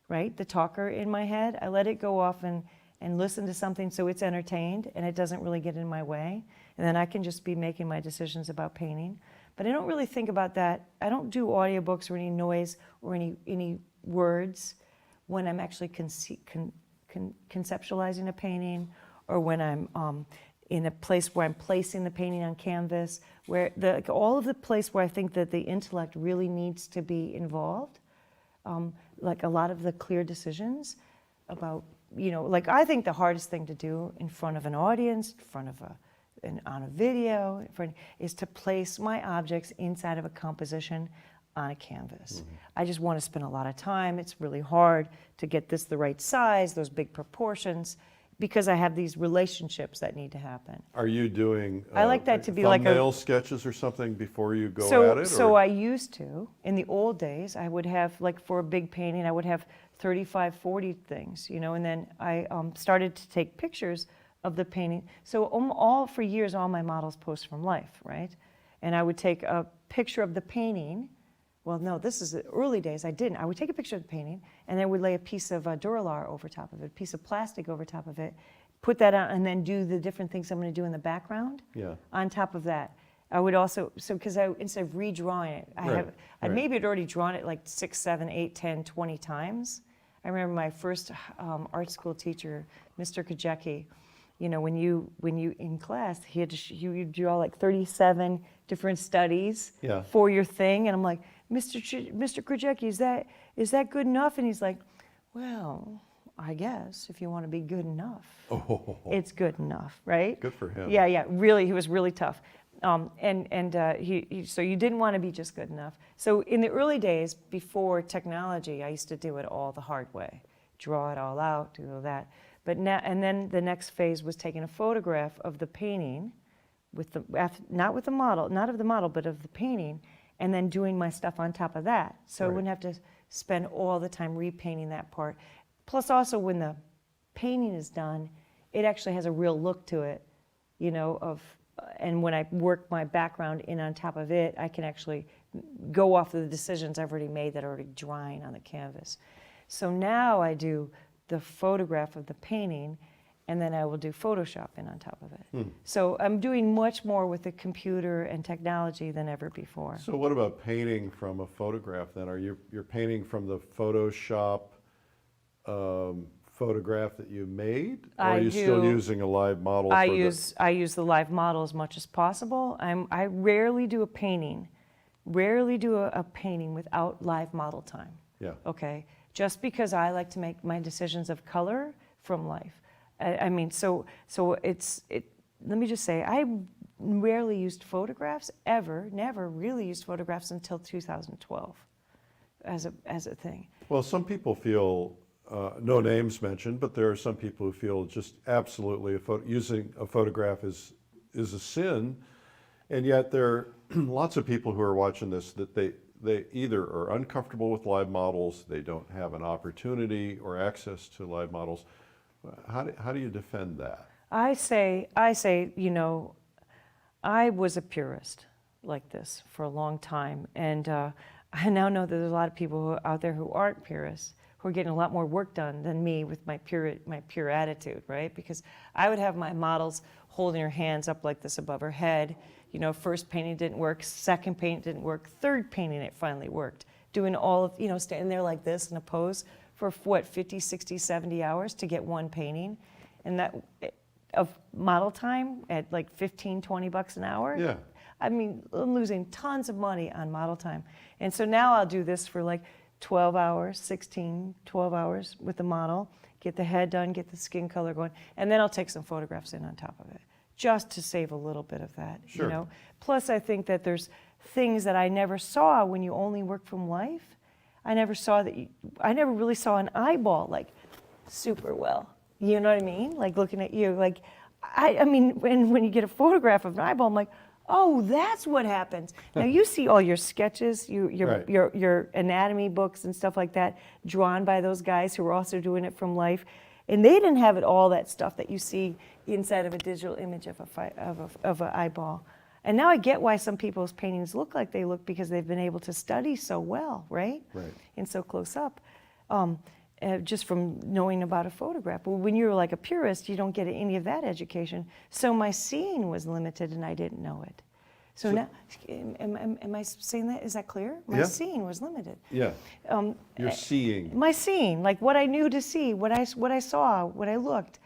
right? The talker in my head, I let it go off and listen to something so it's entertained and it doesn't really get in my way. And then I can just be making my decisions about painting. But I don't really think about that. I don't do audiobooks or any noise or any words when I'm actually conceptualizing a painting, or when I'm in a place where I'm placing the painting on canvas, where all of the place where I think that the intellect really needs to be involved, like a lot of the clear decisions about, you know, like I think the hardest thing to do in front of an audience, in front of on a video, is to place my objects inside of a composition on a canvas. Mm-hmm. I just want to spend a lot of time. It's really hard to get this the right size, those big proportions, because I have these relationships that need to happen.
Are you doing
I like that to be like
thumbnail sketches or something before you go at it?
So I used to. In the old days, I would have, like for a big painting, I would have 35, 40 things, you know, and then I started to take pictures of the painting. So for years, all my models post from life, right? And I would take a picture of the painting. Well, no, this is the early days. I didn't. I would take a picture of the painting, and then I would lay a piece of Duralar over top of it, a piece of plastic over top of it, put that on, and then do the different things I'm going to do in the background.
Yeah.
On top of that, I would also, because instead of redrawing it, I'd maybe had already drawn it like 6, 7, 8, 10, 20 times. I remember my first art school teacher, Mr. Kajecki. You know, when you in class, you draw like 37 different studies for your thing, and I'm like, Mr. Krajecki, is that good enough? And he's like, well, I guess if you want to be good enough, it's good enough, right?
Good for him.
Yeah, really, he was really tough. So you didn't want to be just good enough. So in the early days, before technology, I used to do it all the hard way, draw it all out, do all that. But now, and then the next phase was taking a photograph of the painting, not with the model, not of the model, but of the painting, and then doing my stuff on top of that. So I wouldn't have to spend all the time repainting that part. Plus, also when the painting is done, it actually has a real look to it, you know, and when I work my background in on top of it, I can actually go off of the decisions I've already made that are already drying on the canvas. So now I do the photograph of the painting, and then I will do Photoshop in on top of it. So I'm doing much more with the computer and technology than ever before.
So what about painting from a photograph then? You're painting from the Photoshop photograph that you made? Or are you still using a live model?
I use the live model as much as possible. I rarely do a painting, without live model time.
Yeah.
Okay, just because I like to make my decisions of color from life. I mean, so let me just say, I rarely used photographs ever, never really used photographs until 2012 as a thing.
Well, some people feel, no names mentioned, but there are some people who feel just absolutely using a photograph is a sin, and yet there are lots of people who are watching this that they either are uncomfortable with live models, they don't have an opportunity or access to live models. How do you defend that? I say,
you know, I was a purist like this for a long time, and I now know that there's a lot of people out there who aren't purists, who are getting a lot more work done than me with my pure attitude, right? Because I would have my models holding her hands up like this above her head. You know, first painting didn't work, second painting didn't work, third painting it finally worked. Doing all of, you know, standing there like this in a pose for what, 50, 60, 70 hours to get one painting. And that, of model time at like 15, 20 bucks an hour.
Yeah.
I mean, I'm losing tons of money on model time. And so now I'll do this for like 12 hours, 16, 12 hours with the model, get the head done, get the skin color going, and then I'll take some photographs in on top of it, just to save a little bit of that,
sure.
You know? Plus, I think that there's things that I never saw when you only work from life. I never really saw an eyeball like super well. You know what I mean? Like looking at you, like, I mean, when you get a photograph of an eyeball, I'm like, oh, that's what happens. Now you see all your sketches, your anatomy books and stuff like that, drawn by those guys who were also doing it from life, and they didn't have all that stuff that you see inside of a digital image of an eyeball. And now I get why some people's paintings look like they look, because they've been able to study so well, right? Right. And so close up, just from knowing about a photograph. Well, when you're like a purist, you don't get any of that education. So my seeing was limited, and I didn't know it. So now, am I saying that? Is that clear? My seeing was limited. Yeah.
Your seeing.
My seeing, like what I knew to see, what I saw, what I looked.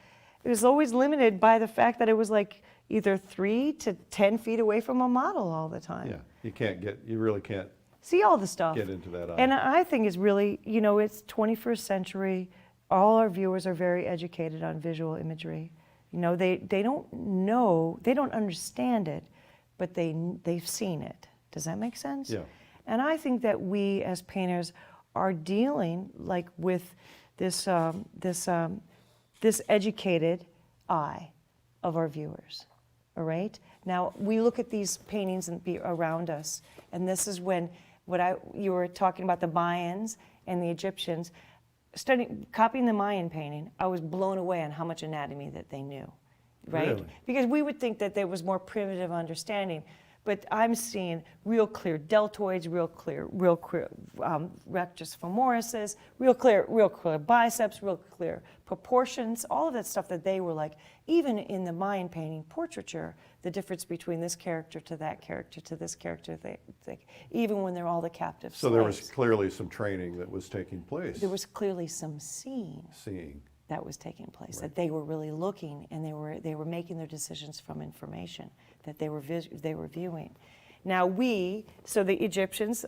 It was always limited by the fact that it was like either 3 to 10 feet away from a model all the time.
Yeah, you really can't
see all the stuff.
Get into that eye.
And I think it's really, you know, it's 21st century. All our viewers are very educated on visual imagery. You know, they don't know, they don't understand it, but they've seen it. Does that make sense? Yeah. And I think that we as painters are dealing like with this this educated eye of our viewers. All right. Now we look at these paintings and be around us, and this is when you were talking about the Mayans and the Egyptians. Copying the Mayan painting, I was blown away on how much anatomy that they knew, right? Really? Because we would think that there was more primitive understanding, but I'm seeing real clear deltoids, real clear rectus femorises, real clear biceps, real clear proportions, all of that stuff that they were like, even in the Mayan painting portraiture, the difference between this character to that character to this character, even when they're all the captive slaves.
So there was clearly some training that was taking place.
There was clearly some seeing that was taking place, right. That they were really looking, and they were making their decisions from information that they were viewing. Now so the Egyptians,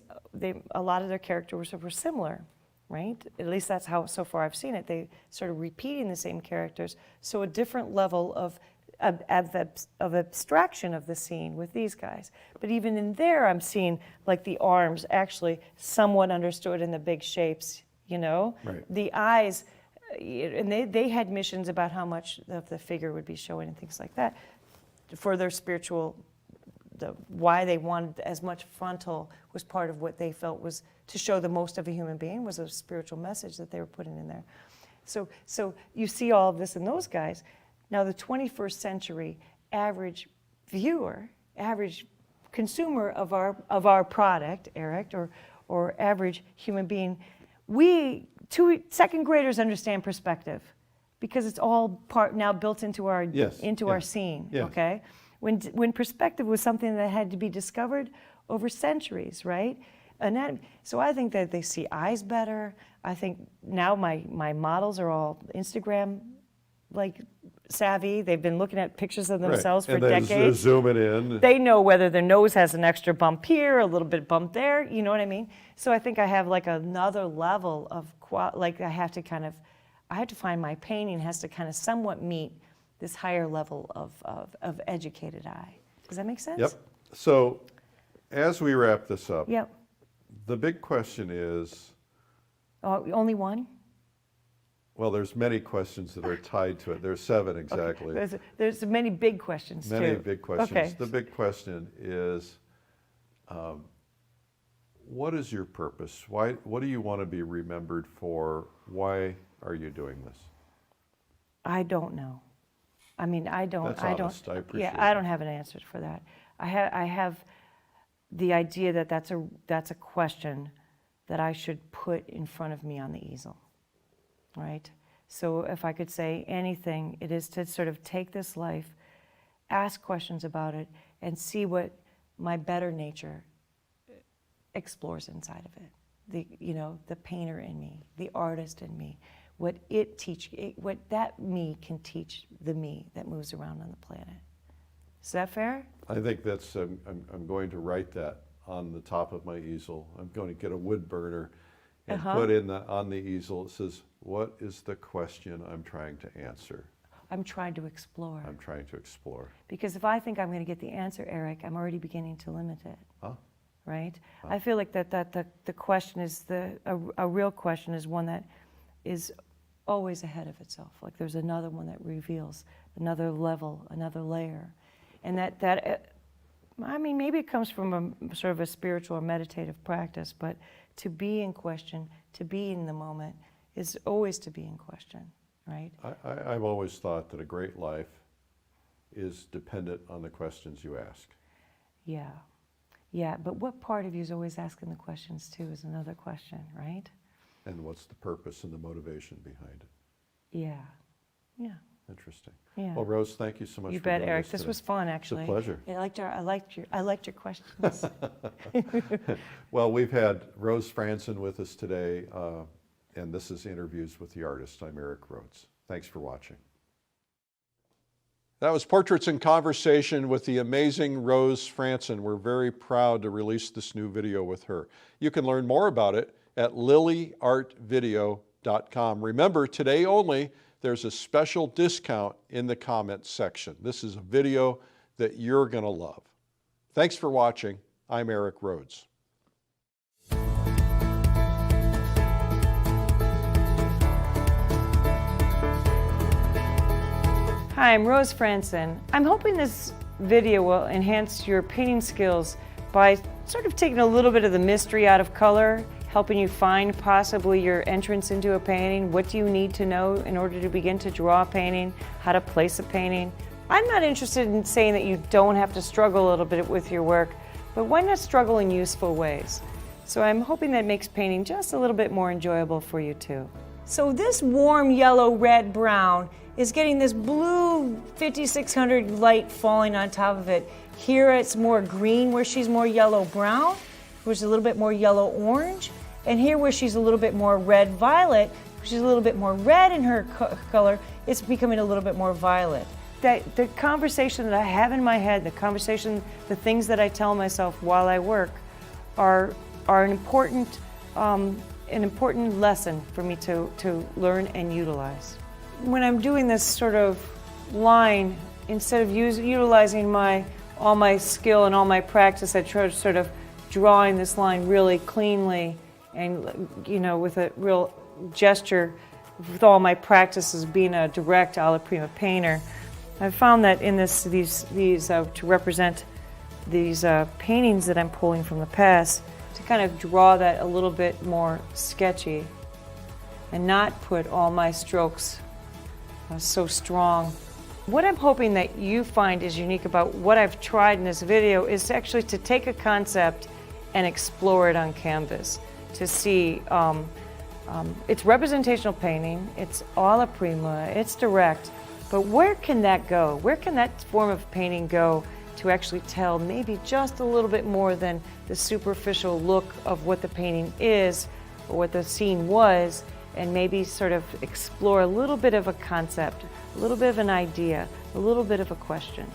a lot of their characters were similar, right? At least that's how so far I've seen it. They sort of repeating the same characters, so a different level of of abstraction of the scene with these guys. But even in there, I'm seeing like the arms actually somewhat understood in the big shapes, you know?
Right.
The eyes, and they had missions about how much of the figure would be showing and things like that for their spiritual, why they wanted as much frontal was part of what they felt was to show the most of a human being, was a spiritual message that they were putting in there. So you see all of this in those guys. Now the 21st century average viewer, average consumer of our product, Eric, or average human being, second graders understand perspective because it's all now built into our our scene.
Yes.
Okay, when perspective was something that had to be discovered over centuries, right? Anatomy. So I think that they see eyes better. I think now my models are all Instagram like savvy. They've been looking at pictures of themselves for decades.
And then zoom it in.
They know whether their nose has an extra bump here, a little bit bump there, you know what I mean? So I think I have like another level of, I have to find my painting has to kind of somewhat meet this higher level of educated eye. Does that make sense?
Yep. So as we wrap this up,
yep.
The big question is...
only one?
Well, there's many questions that are tied to it. There's 7 exactly.
Okay. There's many big questions too.
Many big questions.
Okay.
The big question is, what is your purpose? What do you want to be remembered for? Why are you doing this?
I don't know. I mean,
That's honest. I appreciate
Yeah, I don't have an answer for that. I have the idea that that's a question that I should put in front of me on the easel. Right? So if I could say anything, it is to sort of take this life, ask questions about it, and see what my better nature explores inside of it. The painter in me, the artist in me, what that me can teach the me that moves around on the planet. Is that fair?
I think that's, I'm going to write that on the top of my easel. I'm going to get a wood burner and put on the easel, it says, what is the question I'm trying to answer?
I'm trying to explore.
I'm trying to explore.
Because if I think I'm going to get the answer, Eric, I'm already beginning to limit it.
Huh?
Right? Huh. I feel like that the question is, a real question is one that is always ahead of itself. Like there's another one that reveals another level, another layer. And I mean, maybe it comes from a sort of a spiritual or meditative practice, but to be in question, to be in the moment, is always to be in question, right?
I've always thought that a great life is dependent on the questions you ask.
Yeah. Yeah, but what part of you is always asking the questions too is another question, right?
And what's the purpose and the motivation behind it?
Yeah. Yeah.
Interesting.
Yeah.
Well, Rose, thank you so much.
You
for
bet,
doing
Eric.
this
This
today.
was fun, actually.
It's a pleasure.
I liked your questions.
Well, we've had Rose Frantzen with us today, and this is Interviews with the Artist. I'm Eric Rhodes. Thanks for watching. That was Portraits in Conversation with the amazing Rose Frantzen. We're very proud to release this new video with her. You can learn more about it at lilyartvideo.com. Remember, today only, there's a special discount in the comments section. This is a video that you're going to love. Thanks for watching. I'm Eric Rhodes.
Hi, I'm Rose Frantzen. I'm hoping this video will enhance your painting skills by sort of taking a little bit of the mystery out of color, helping you find possibly your entrance into a painting. What do you need to know in order to begin to draw a painting, how to place a painting. I'm not interested in saying that you don't have to struggle a little bit with your work, but why not struggle in useful ways? So I'm hoping that makes painting just a little bit more enjoyable for you too. So this warm yellow, red, brown is getting this blue 5600 light falling on top of it. Here it's more green where she's more yellow-brown, where she's a little bit more yellow-orange. And here where she's a little bit more red-violet, she's a little bit more red in her color, it's becoming a little bit more violet. The conversation that I have in my head, the things that I tell myself while I work are an important lesson for me to learn and utilize. When I'm doing this sort of line instead of utilizing all my skill and all my practice, I try to sort of drawing this line really cleanly and, you know, with a real gesture, with all my practices being a direct alla prima painter. I found that in these to represent these paintings that I'm pulling from the past, to kind of draw that a little bit more sketchy and not put all my strokes so strong. What I'm hoping that you find is unique about what I've tried in this video is actually to take a concept and explore it on canvas, to see it's representational painting, it's alla prima, it's direct, but where can that go? Where can that form of painting go to actually tell maybe just a little bit more than the superficial look of what the painting is or what the scene was, and maybe sort of explore a little bit of a concept, a little bit of an idea, a little bit of a question.